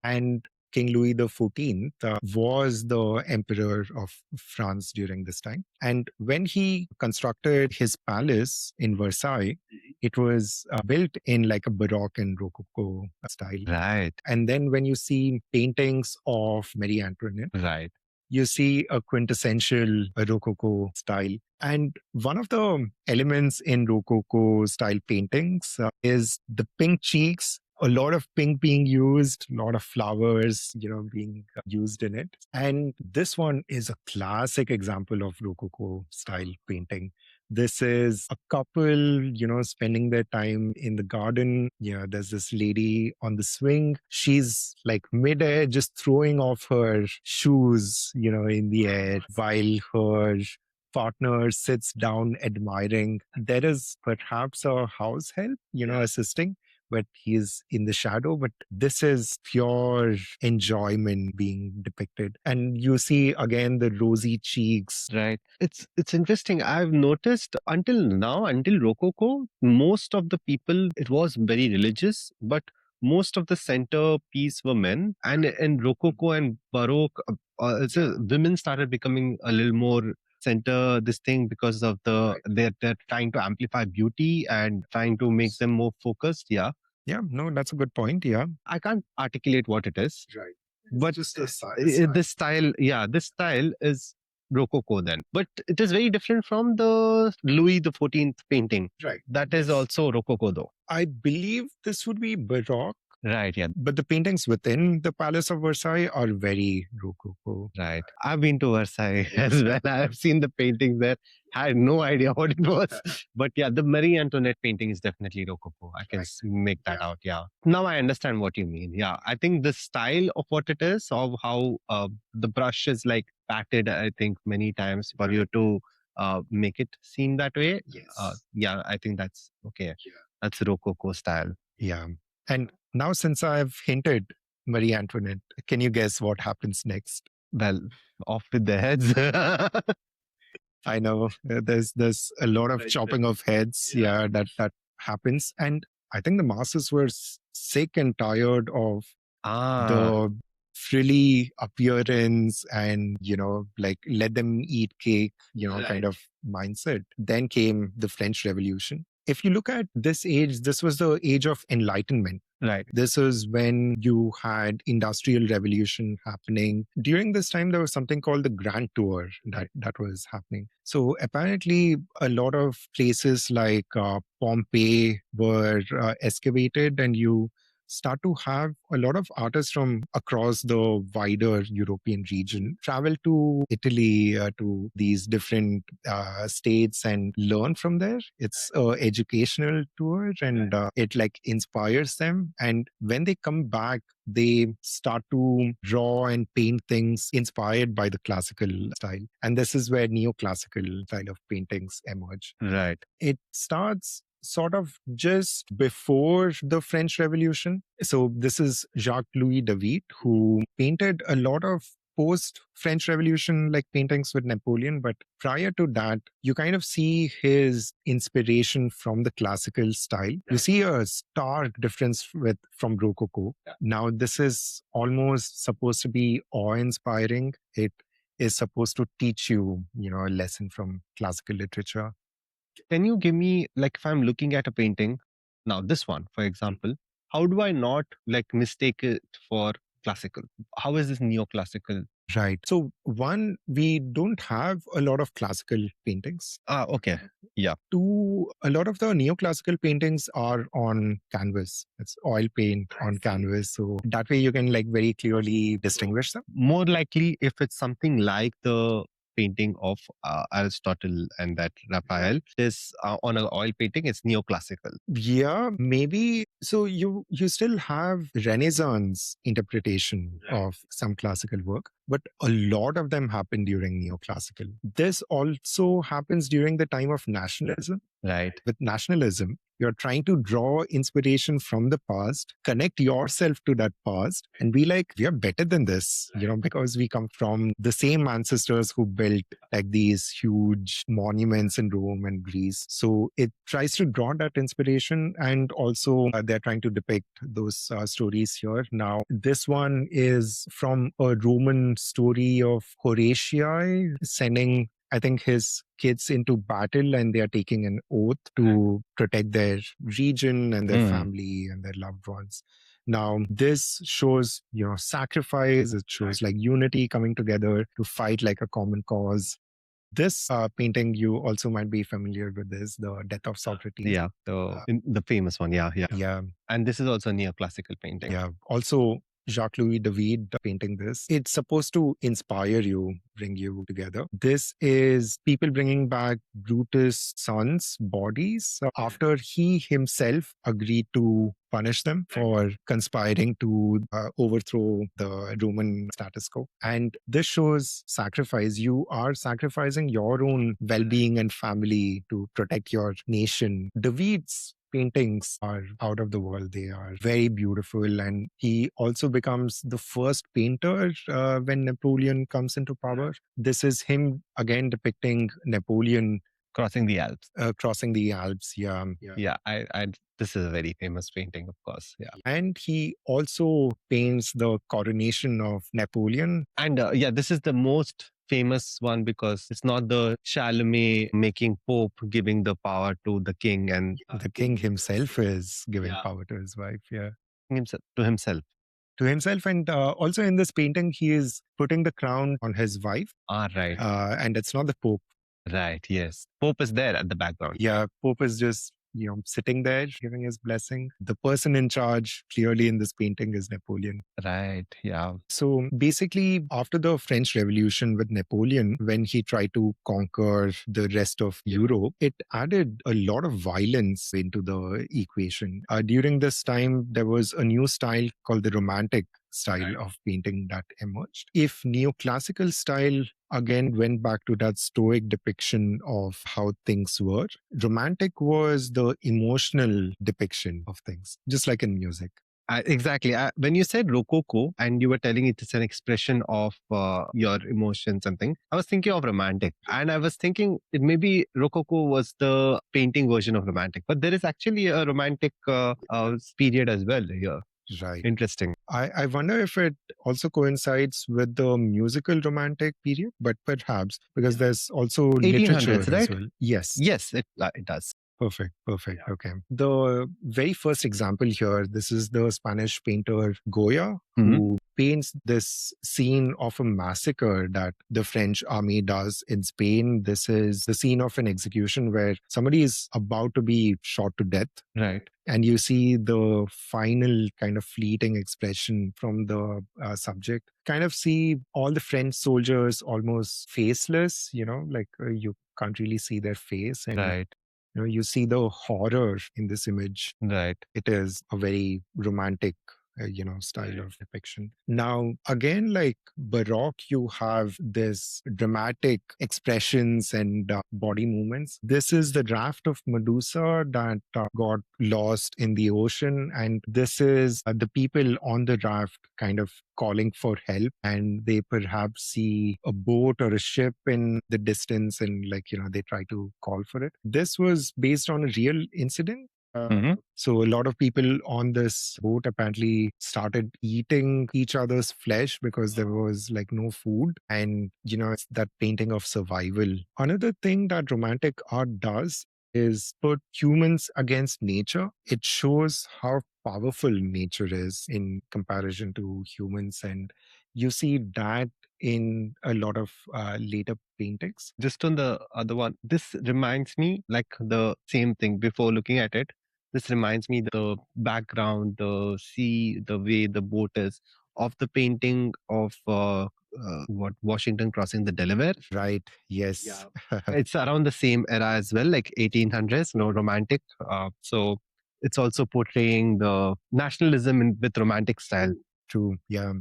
And King Louis XIV was the emperor of France during this time. And when he constructed his palace in Versailles, it was built in like a Baroque and Rococo style. Right. And then when you see paintings of Marie Antoinette, Right. you see a quintessential Rococo style. And one of the elements in Rococo style paintings is the pink cheeks. A lot of pink being used, a lot of flowers, being used in it. And this one is a classic example of Rococo style painting. This is a couple, spending their time in the garden. There's this lady on the swing. She's like midair, just throwing off her shoes, in the air, while her partner sits down admiring. There is perhaps a house help, assisting. but he's in the shadow. But this is pure enjoyment being depicted. And you see again the rosy cheeks. Right. It's interesting. I've noticed until now, until Rococo, most of the people, it was very religious, but most of the centerpiece were men. And in Rococo and Baroque, women started becoming a little more center this thing because of they're trying to amplify beauty and trying to make them more focused. Yeah. Yeah, no, that's a good point. Yeah. I can't articulate what it is. Right. But Just the this style is Rococo then. But it is very different from the Louis XIV painting. Right. That is also Rococo though. I believe this would be Baroque. Right, yeah. But the paintings within the Palace of Versailles are very Rococo. Right. I've been to Versailles as well. I've seen the paintings there. I had no idea what it was. But yeah, the Marie Antoinette painting is definitely Rococo. I can make that out. Yeah. Now I understand what you mean. Yeah. I think the style of what it is, of how the brush is like patted, I think many times for you to make it seem that way. Yes. Yeah, I think that's okay. Yeah. That's Rococo style. Yeah. And now, since I've hinted Marie Antoinette, can you guess what happens next? Well, off with their heads. I know there's a lot of chopping of heads. Yeah, that happens. And I think the masses were sick and tired of the frilly appearance and, like let them eat cake, kind of mindset. Then came the French Revolution. If you look at this age, this was the age of enlightenment. Right. This is when you had industrial revolution happening. During this time, there was something called the Grand Tour that was happening. So apparently, a lot of places like Pompeii were excavated, and you start to have a lot of artists from across the wider European region travel to Italy, to these different states and learn from there. It's an educational tour, and it like inspires them. And when they come back, they start to draw and paint things inspired by the classical style. And this is where neoclassical style of paintings emerge. Right. It starts sort of just before the French Revolution. So this is Jacques-Louis David, who painted a lot of post-French Revolution like paintings with Napoleon. But prior to that, you kind of see his inspiration from the classical style. You see a stark difference from Rococo. Now, this is almost supposed to be awe-inspiring. It is supposed to teach you, a lesson from classical literature. Can you give me, like, if I'm looking at a painting, now this one, for example, how do I not like mistake it for classical? How is this neoclassical? Right. So one, we don't have a lot of classical paintings. Okay. Yeah. Two, a lot of the neoclassical paintings are on canvas. It's oil paint on canvas. So that way you can like very clearly distinguish them. More likely if it's something like the painting of Aristotle and that Raphael is on an oil painting, it's neoclassical. Yeah, maybe. So you still have Renaissance interpretation of some classical work, but a lot of them happen during neoclassical. This also happens during the time of nationalism. Right. With nationalism, you're trying to draw inspiration from the past, connect yourself to that past, and be like, we are better than this, because we come from the same ancestors who built like these huge monuments in Rome and Greece. So it tries to draw that inspiration, and also they're trying to depict those stories here. Now, this one is from a Roman story of Horatii sending, I think, his kids into battle, and they are taking an oath to protect their region and their family and their loved ones. Now, this shows, sacrifice. It shows like unity coming together to fight like a common cause. This painting, you also might be familiar with this, the Death of Socrates. Yeah, the famous one. Yeah. And this is also a neoclassical painting. Yeah. Also, Jacques-Louis David painting this. It's supposed to inspire you, bring you together. This is people bringing back Brutus' sons' bodies after he himself agreed to punish them for conspiring to overthrow the Roman status quo. And this shows sacrifice. You are sacrificing your own well-being and family to protect your nation. David's paintings are out of the world. They are very beautiful. And he also becomes the first painter when Napoleon comes into power. This is him again depicting Napoleon Crossing the Alps. crossing the Alps. Yeah. Yeah, this is a very famous painting, of course. Yeah. And he also paints the coronation of Napoleon. And yeah, this is the most famous one because it's not the Charlemagne making Pope giving the power to the king, and The king himself is giving power to his wife. Yeah. to himself. To himself. And also in this painting, he is putting the crown on his wife. Right. And it's not the Pope. Right. Yes. Pope is there at the background. Yeah. Pope is just, sitting there giving his blessing. The person in charge clearly in this painting is Napoleon. Right. Yeah. So basically, after the French Revolution with Napoleon, when he tried to conquer the rest of Europe, it added a lot of violence into the equation. During this time, there was a new style called the Romantic style of painting that emerged. If neoclassical style again went back to that stoic depiction of how things were, Romantic was the emotional depiction of things, just like in music. Exactly. When you said Rococo and you were telling it's an expression of your emotions and thing, I was thinking of Romantic. And I was thinking it maybe Rococo was the painting version of Romantic. But there is actually a Romantic period as well here. Right. Interesting. I wonder if it also coincides with the musical Romantic period, but perhaps because there's also 1800s, literature right? as well. Yes. Yes, it does. Perfect. Okay. The very first example here, this is the Spanish painter Goya, who paints this scene of a massacre that the French army does in Spain. This is the scene of an execution where somebody is about to be shot to death. Right. And you see the final kind of fleeting expression from the subject. Kind of see all the French soldiers almost faceless, like you can't really see their face. And Right. you see the horror in this image. Right. It is a very romantic style of depiction. Now, again, like Baroque, you have this dramatic expressions and body movements. This is the raft of Medusa that got lost in the ocean. And this is the people on the raft kind of calling for help. And they perhaps see a boat or a ship in the distance and they try to call for it. This was based on a real incident. So a lot of people on this boat apparently started eating each other's flesh because there was no food. And, it's that painting of survival. Another thing that romantic art does is put humans against nature. It shows how powerful nature is in comparison to humans. And you see that in a lot of later paintings. Just on the other one, this reminds me like the same thing before looking at it. This reminds me the background, the sea, the way the boat is of the painting of Washington crossing the Delaware. Right. Yes. Yeah. It's around the same era as well, like 1800s, romantic. So it's also portraying the nationalism with romantic style. True. Yeah.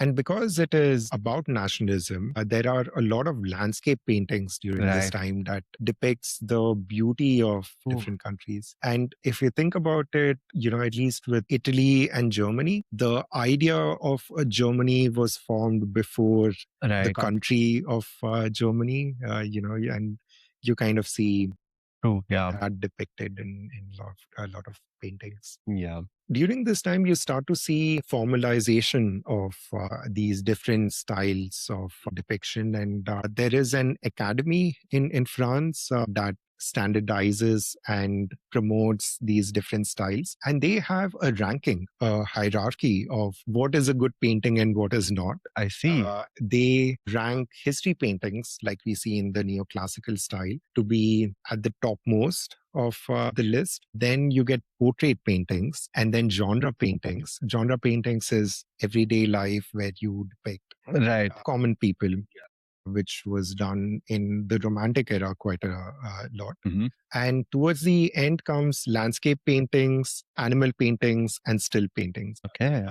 And because it is about nationalism, there are a lot of landscape paintings during this time that depicts the beauty of different countries. And if you think about it, at least with Italy and Germany, the idea of Germany was formed before the country of Germany, and you kind of see that depicted in a lot of paintings. Yeah. During this time, you start to see formalization of these different styles of depiction. And there is an academy in France that standardizes and promotes these different styles. And they have a ranking, a hierarchy of what is a good painting and what is not. I see. They rank history paintings, like we see in the neoclassical style, to be at the topmost of the list. Then you get portrait paintings and then genre paintings. Genre paintings is everyday life where you depict common people. which was done in the Romantic era quite a lot. Mm-hmm. And towards the end comes landscape paintings, animal paintings, and still paintings. Okay.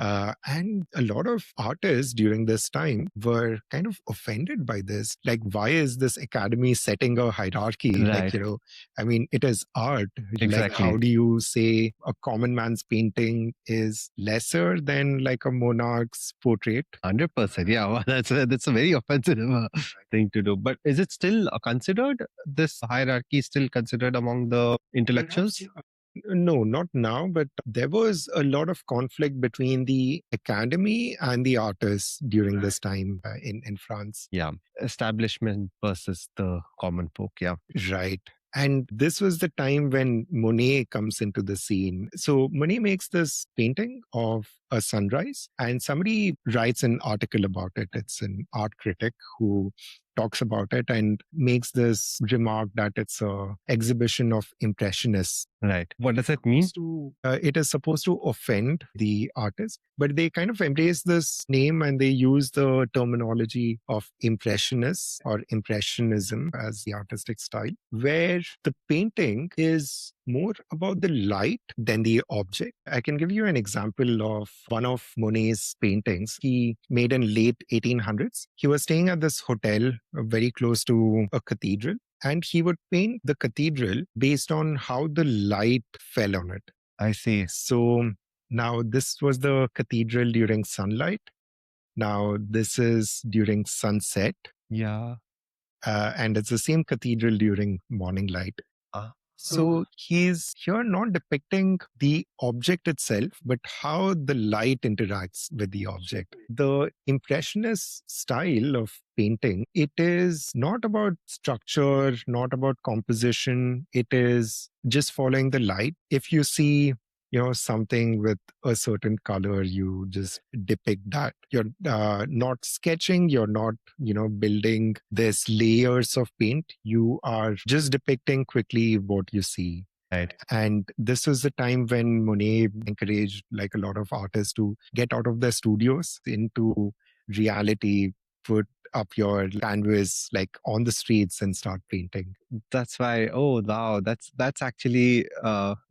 And a lot of artists during this time were kind of offended by this. Like, why is this academy setting a hierarchy? Right. Like, I mean, it is art. Like, Exactly. how do you say a common man's painting is lesser than like a monarch's portrait? 100%. Yeah, well, that's a very offensive thing to do. But is it still considered, this hierarchy is still considered among the intellectuals? No, not now, but there was a lot of conflict between the academy and the artists during this time in France. Yeah. Establishment versus the common folk. Yeah. Right. And this was the time when Monet comes into the scene. So Monet makes this painting of a sunrise, and somebody writes an article about it. It's an art critic who talks about it and makes this remark that it's a exhibition of impressionists. Right. What does it mean? It is supposed to offend the artist, but they kind of embrace this name and they use the terminology of impressionists or impressionism as the artistic style, where the painting is more about the light than the object. I can give you an example of one of Monet's paintings he made in late 1800s. He was staying at this hotel very close to a cathedral, and he would paint the cathedral based on how the light fell on it. I see. So now this was the cathedral during sunlight. Now this is during sunset. Yeah. And it's the same cathedral during morning light. So he's here not depicting the object itself, but how the light interacts with the object. The Impressionist style of painting, it is not about structure, not about composition. It is just following the light. If you see something with a certain color, you just depict that. You're not sketching, you're not, building this layers of paint. You are just depicting quickly what you see. Right. And this was the time when Monet encouraged like a lot of artists to get out of their studios into reality, put up your canvas like on the streets and start painting. That's why, oh wow, that's actually,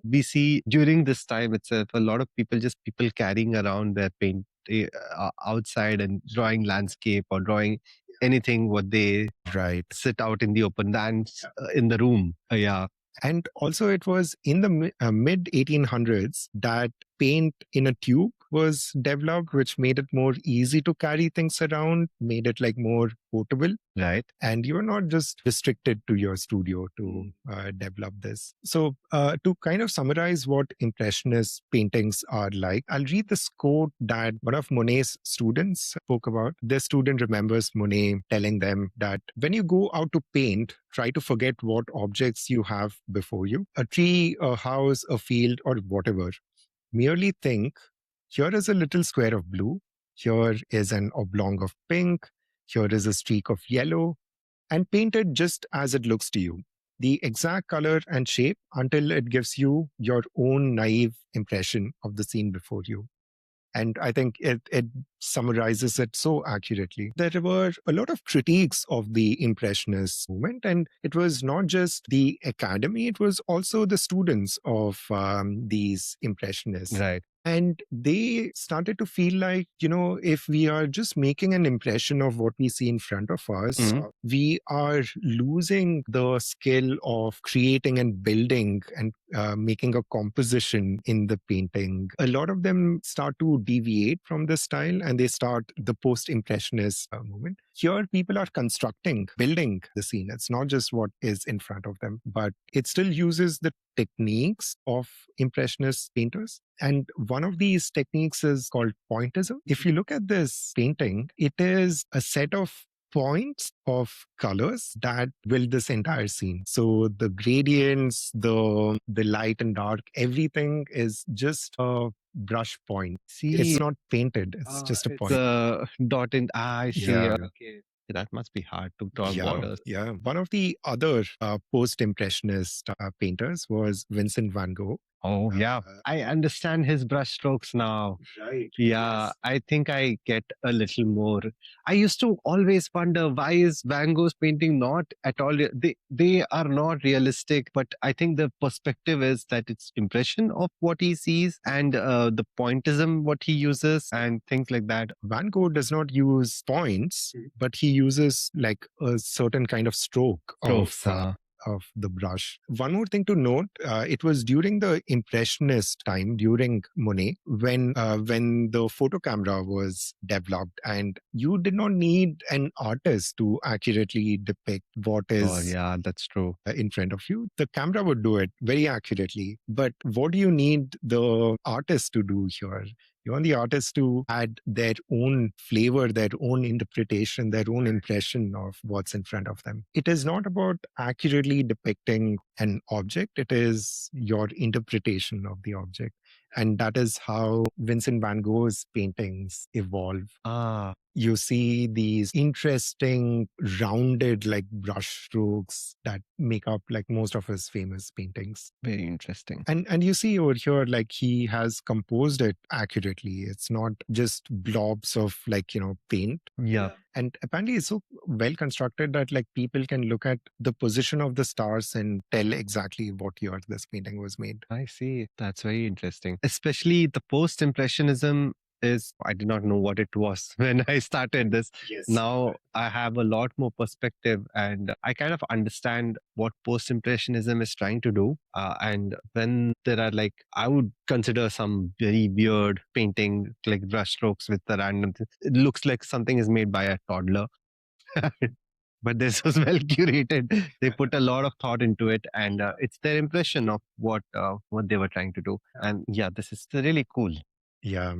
we see during this time itself a lot of people carrying around their paint outside and drawing landscape or drawing anything what they sit out in the open lands in the room. Yeah. And also it was in the mid 1800s that paint in a tube was developed, which made it more easy to carry things around, made it like more portable. Right. And you were not just restricted to your studio to develop this. So to kind of summarize what Impressionist paintings are like, I'll read this quote that one of Monet's students spoke about. This student remembers Monet telling them that when you go out to paint, try to forget what objects you have before you, a tree, a house, a field, or whatever. Merely think, here is a little square of blue, here is an oblong of pink, here is a streak of yellow, and paint it just as it looks to you, the exact color and shape until it gives you your own naive impression of the scene before you. And I think it summarizes it so accurately. There were a lot of critiques of the Impressionist movement, and it was not just the academy, it was also the students of these Impressionists. Right. And they started to feel like, if we are just making an impression of what we see in front of us, we are losing the skill of creating and building and making a composition in the painting. A lot of them start to deviate from this style and they start the post-impressionist movement. Here, people are constructing, building the scene. It's not just what is in front of them, but it still uses the techniques of Impressionist painters. And one of these techniques is called pointism. If you look at this painting, it is a set of points of colors that build this entire scene. So the gradients, the light and dark, everything is just a brush point. See, it's not painted. It's just a point. The dot in. I see. Yeah. Okay. That must be hard to draw borders. Yeah. One of the other post-impressionist painters was Vincent van Gogh. Oh, yeah. I understand his brushstrokes now. Yeah, I think I get a little more. I used to always wonder, why is Van Gogh's painting not at all? They are not realistic, but I think the perspective is that it's impression of what he sees, and the pointism what he uses and things like that. Van Gogh does not use points, but he uses like a certain kind of stroke Strokes. of the brush. One more thing to note, it was during the Impressionist time, during Monet, when the photo camera was developed, and you did not need an artist to accurately depict what is Oh, yeah, that's true. in front of you. The camera would do it very accurately. But what do you need the artist to do here? You want the artist to add their own flavor, their own interpretation, their own impression of what's in front of them. It is not about accurately depicting an object, it is your interpretation of the object. And that is how Vincent van Gogh's paintings evolve. You see these interesting rounded like brush strokes that make up like most of his famous paintings. Very interesting. And you see over here, like he has composed it accurately. It's not just blobs of like, paint. Yeah. And apparently it's so well constructed that like people can look at the position of the stars and tell exactly what year this painting was made. I see. That's very interesting. Especially the post-impressionism is, I did not know what it was when I started this. Yes. Now I have a lot more perspective, and I kind of understand what post-impressionism is trying to do. And when there are like, I would consider some very weird painting, like brushstrokes with the random, it looks like something is made by a toddler. But this was well curated. They put a lot of thought into it, and it's their impression of what they were trying to do. And yeah, this is really cool. Yeah.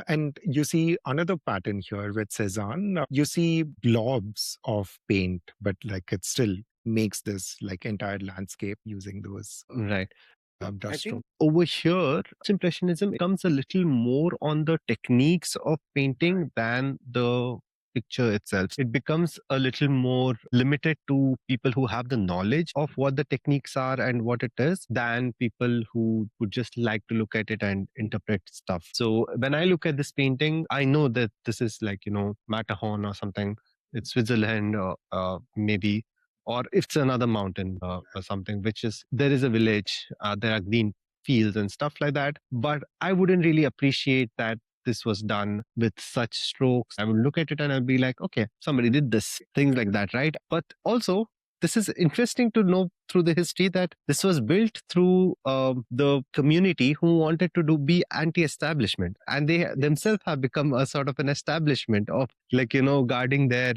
And you see another pattern here with Cézanne. You see blobs of paint, but like it still makes this like entire landscape using those Right. I brush think strokes. over here, impressionism comes a little more on the techniques of painting than the picture itself. It becomes a little more limited to people who have the knowledge of what the techniques are and what it is, than people who would just like to look at it and interpret stuff. So when I look at this painting, I know that this is like, Matterhorn or something. It's Switzerland, or maybe, or if it's another mountain or something, which is, there is a village, there are green fields and stuff like that. But I wouldn't really appreciate that this was done with such strokes. I would look at it and I'd be like, okay, somebody did this, things like that, right? But also, this is interesting to know through the history that this was built through the community who wanted to be anti-establishment, and they themselves have become a sort of an establishment of like guarding their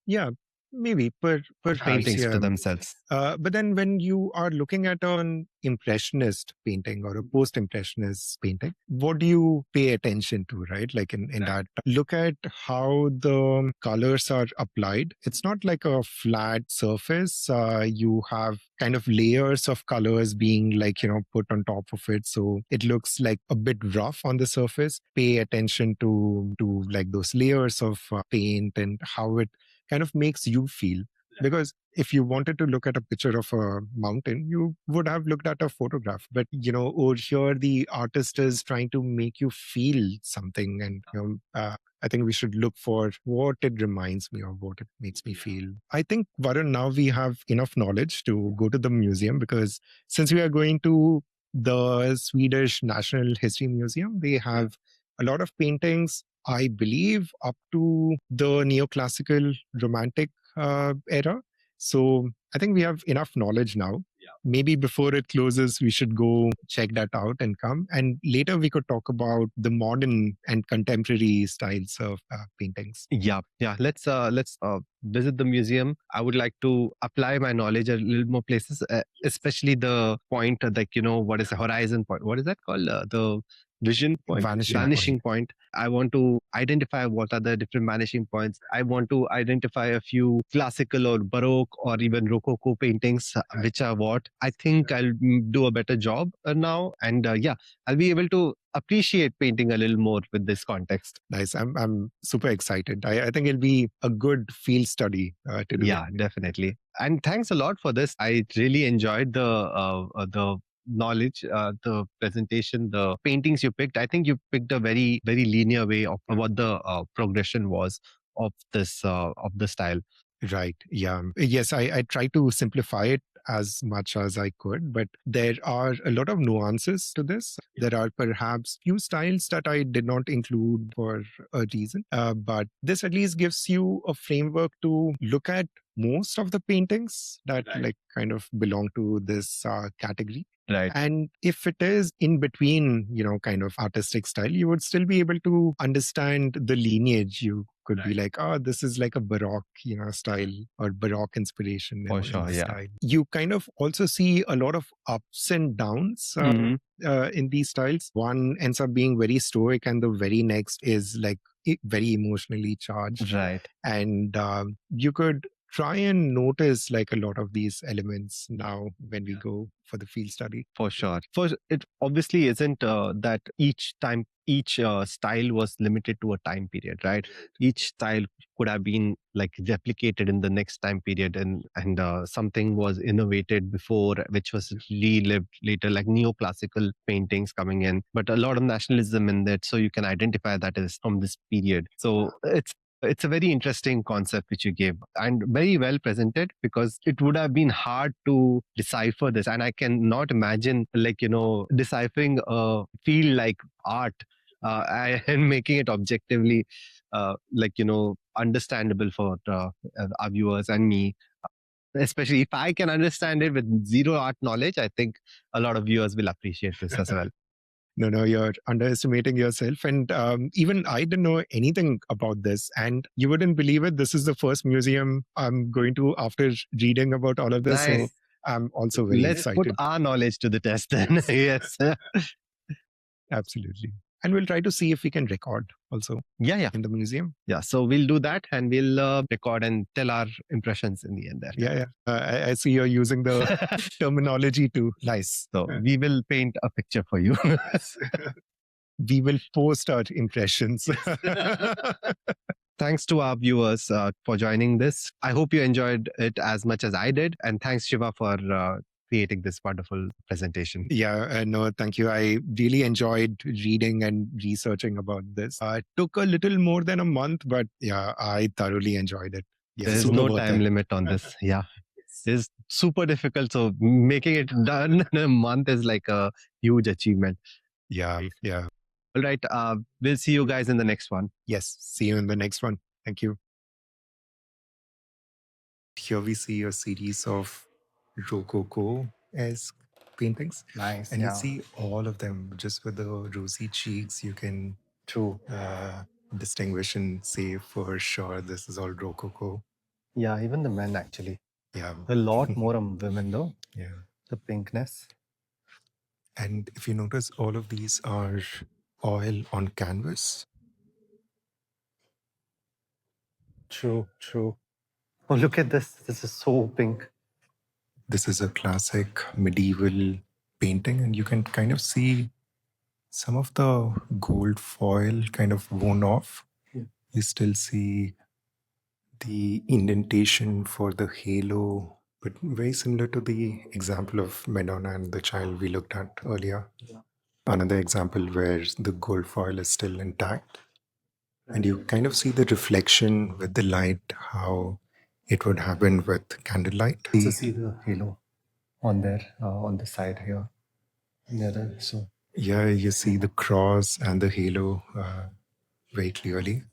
Yeah, maybe perhaps paintings yeah. to themselves. But then when you are looking at an impressionist painting or a post-impressionist painting, what do you pay attention to, right? Like in that, look at how the colors are applied. It's not like a flat surface. You have kind of layers of colors being like, put on top of it. So it looks like a bit rough on the surface. Pay attention to like those layers of paint and how it kind of makes you feel. Because if you wanted to look at a picture of a mountain, you would have looked at a photograph. But, over here, the artist is trying to make you feel something. And, I think we should look for what it reminds me of, what it makes me feel. I think, Varun, now we have enough knowledge to go to the museum, because since we are going to the Swedish National History Museum, they have a lot of paintings, I believe, up to the neoclassical romantic era. So I think we have enough knowledge now. Maybe before it closes, we should go check that out and come. And later we could talk about the modern and contemporary styles of paintings. Yeah. Let's visit the museum. I would like to apply my knowledge a little more places, especially the point, like what is the horizon point? What is that called? The vision point, vanishing point. I want to identify what are the different vanishing points. I want to identify a few classical or Baroque or even Rococo paintings, which are what I think I'll do a better job now. And I'll be able to appreciate painting a little more with this context. Nice. I'm super excited. I think it'll be a good field study to do. Yeah, definitely. And thanks a lot for this. I really enjoyed the knowledge, the presentation, the paintings you picked. I think you picked a very, very linear way of what the progression was of the style. Right. Yeah. Yes, I try to simplify it as much as I could, but there are a lot of nuances to this. There are perhaps few styles that I did not include for a reason, but this at least gives you a framework to look at most of the paintings that like kind of belong to this category. Right. And if it is in between, kind of artistic style, you would still be able to understand the lineage. You could be like, oh, this is like a Baroque, style or Baroque inspiration For in sure, the yeah. style. You kind of also see a lot of ups and downs in these styles. One ends up being very stoic, and the very next is like very emotionally charged. Right. And you could try and notice like a lot of these elements now when we go for the field study. For sure. It obviously isn't that each style was limited to a time period, right? Each style could have been like replicated in the next time period, and something was innovated before, which was relived later, like neoclassical paintings coming in, but a lot of nationalism in that, so you can identify that as from this period. So it's a very interesting concept which you gave, and very well presented, because it would have been hard to decipher this. And I cannot imagine, like, deciphering a field like art and making it objectively, understandable for our viewers and me. Especially if I can understand it with zero art knowledge, I think a lot of viewers will appreciate this as well. No, you're underestimating yourself. And even I didn't know anything about this. And you wouldn't believe it. This is the first museum I'm going to after reading about all of this. Nice. So I'm also very Let's excited. put our knowledge to the test then. Yes. Absolutely. And we'll try to see if we can record also in the museum. Yeah, so we'll do that, and we'll record and tell our impressions in the end there. Yeah. I see you're using the terminology too. Nice. So we will paint a picture for you. We will post our impressions. Thanks to our viewers for joining this. I hope you enjoyed it as much as I did. And thanks, Shiva, for creating this wonderful presentation. Yeah, no, thank you. I really enjoyed reading and researching about this. It took a little more than a month, but yeah, I thoroughly enjoyed it. Yeah, there's no time limit on this. Yeah. It's super difficult. So making it done in a month is like a huge achievement. Yeah. All right. We'll see you guys in the next one. Yes. See you in the next one. Thank you. Here we see a series of Rococo-esque paintings. Nice. And you see all of them just with the rosy cheeks. You can distinguish and say for sure this is all Rococo. Yeah, even the men actually. Yeah. A lot more women though. Yeah. The pinkness. And if you notice, all of these are oil on canvas. True. Oh, look at this. This is so pink. This is a classic medieval painting, and you can kind of see some of the gold foil kind of worn off. Yeah. You still see the indentation for the halo, but very similar to the example of Madonna and the Child we looked at earlier. Yeah. Another example where the gold foil is still intact. And you kind of see the reflection with the light, how it would happen with candlelight. You see the halo on there, on the side here. Yeah, you see the cross and the halo very clearly.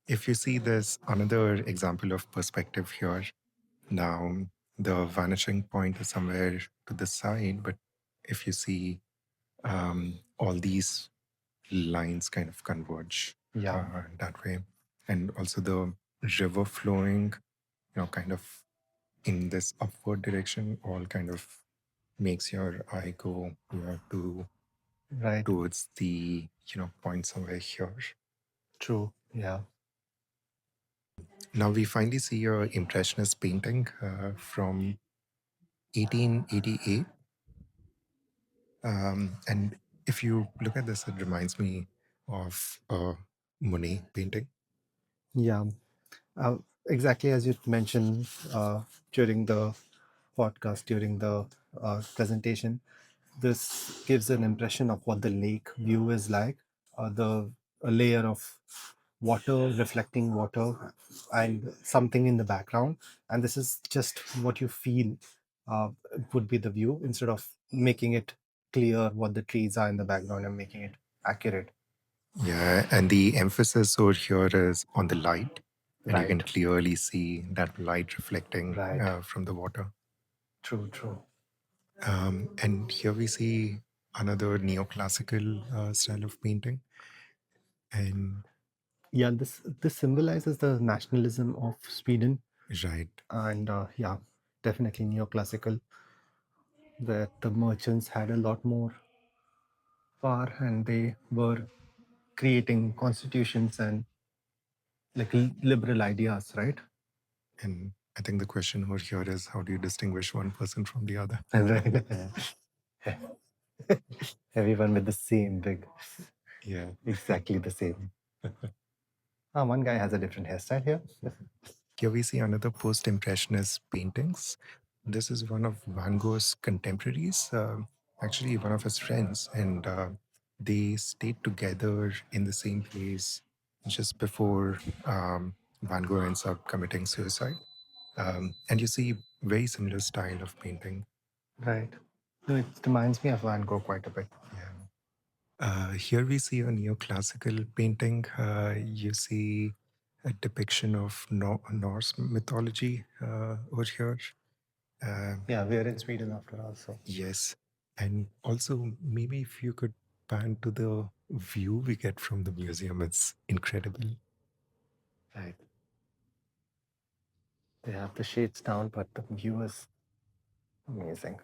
If you see, there's another example of perspective here. Now, the vanishing point is somewhere to the side, but if you see all these lines kind of converge that way. And also the river flowing, kind of in this upward direction, all kind of makes your eye go towards the, point somewhere here. True, yeah. Now we finally see your Impressionist painting from 1888. And if you look at this, it reminds me of a Monet painting. Yeah, exactly as you mentioned during the podcast during the presentation. This gives an impression of what the lake view is like. The a layer of water reflecting water and something in the background, and this is just what you feel would be the view, instead of making it clear what the trees are in the background and making it accurate. Yeah, and the emphasis over here is on the light, and you can Right. clearly see that light reflecting Right. from the water. True. And here we see another neoclassical style of painting. And Yeah, this symbolizes the nationalism of Sweden, right, and yeah, definitely neoclassical, that the merchants had a lot more power and they were creating constitutions and like liberal ideas, right? and I think the question over here is, how do you distinguish one person from the other? Right. Everyone with the same big, Yeah. exactly the same. One guy has a different hairstyle here. Here we see another post-impressionist paintings. This is one of Van Gogh's contemporaries, actually one of his friends, and they stayed together in the same place just before Van Gogh ends up committing suicide. And you see very similar style of painting. Right. No, it reminds me of Van Gogh quite a bit. Yeah. Here we see a neoclassical painting. You see a depiction of Norse mythology over here. Yeah, we're in Sweden after all, so. Yes. And also, maybe if you could pan to the view we get from the museum, it's incredible. Right. They have the shades down, but the view is amazing.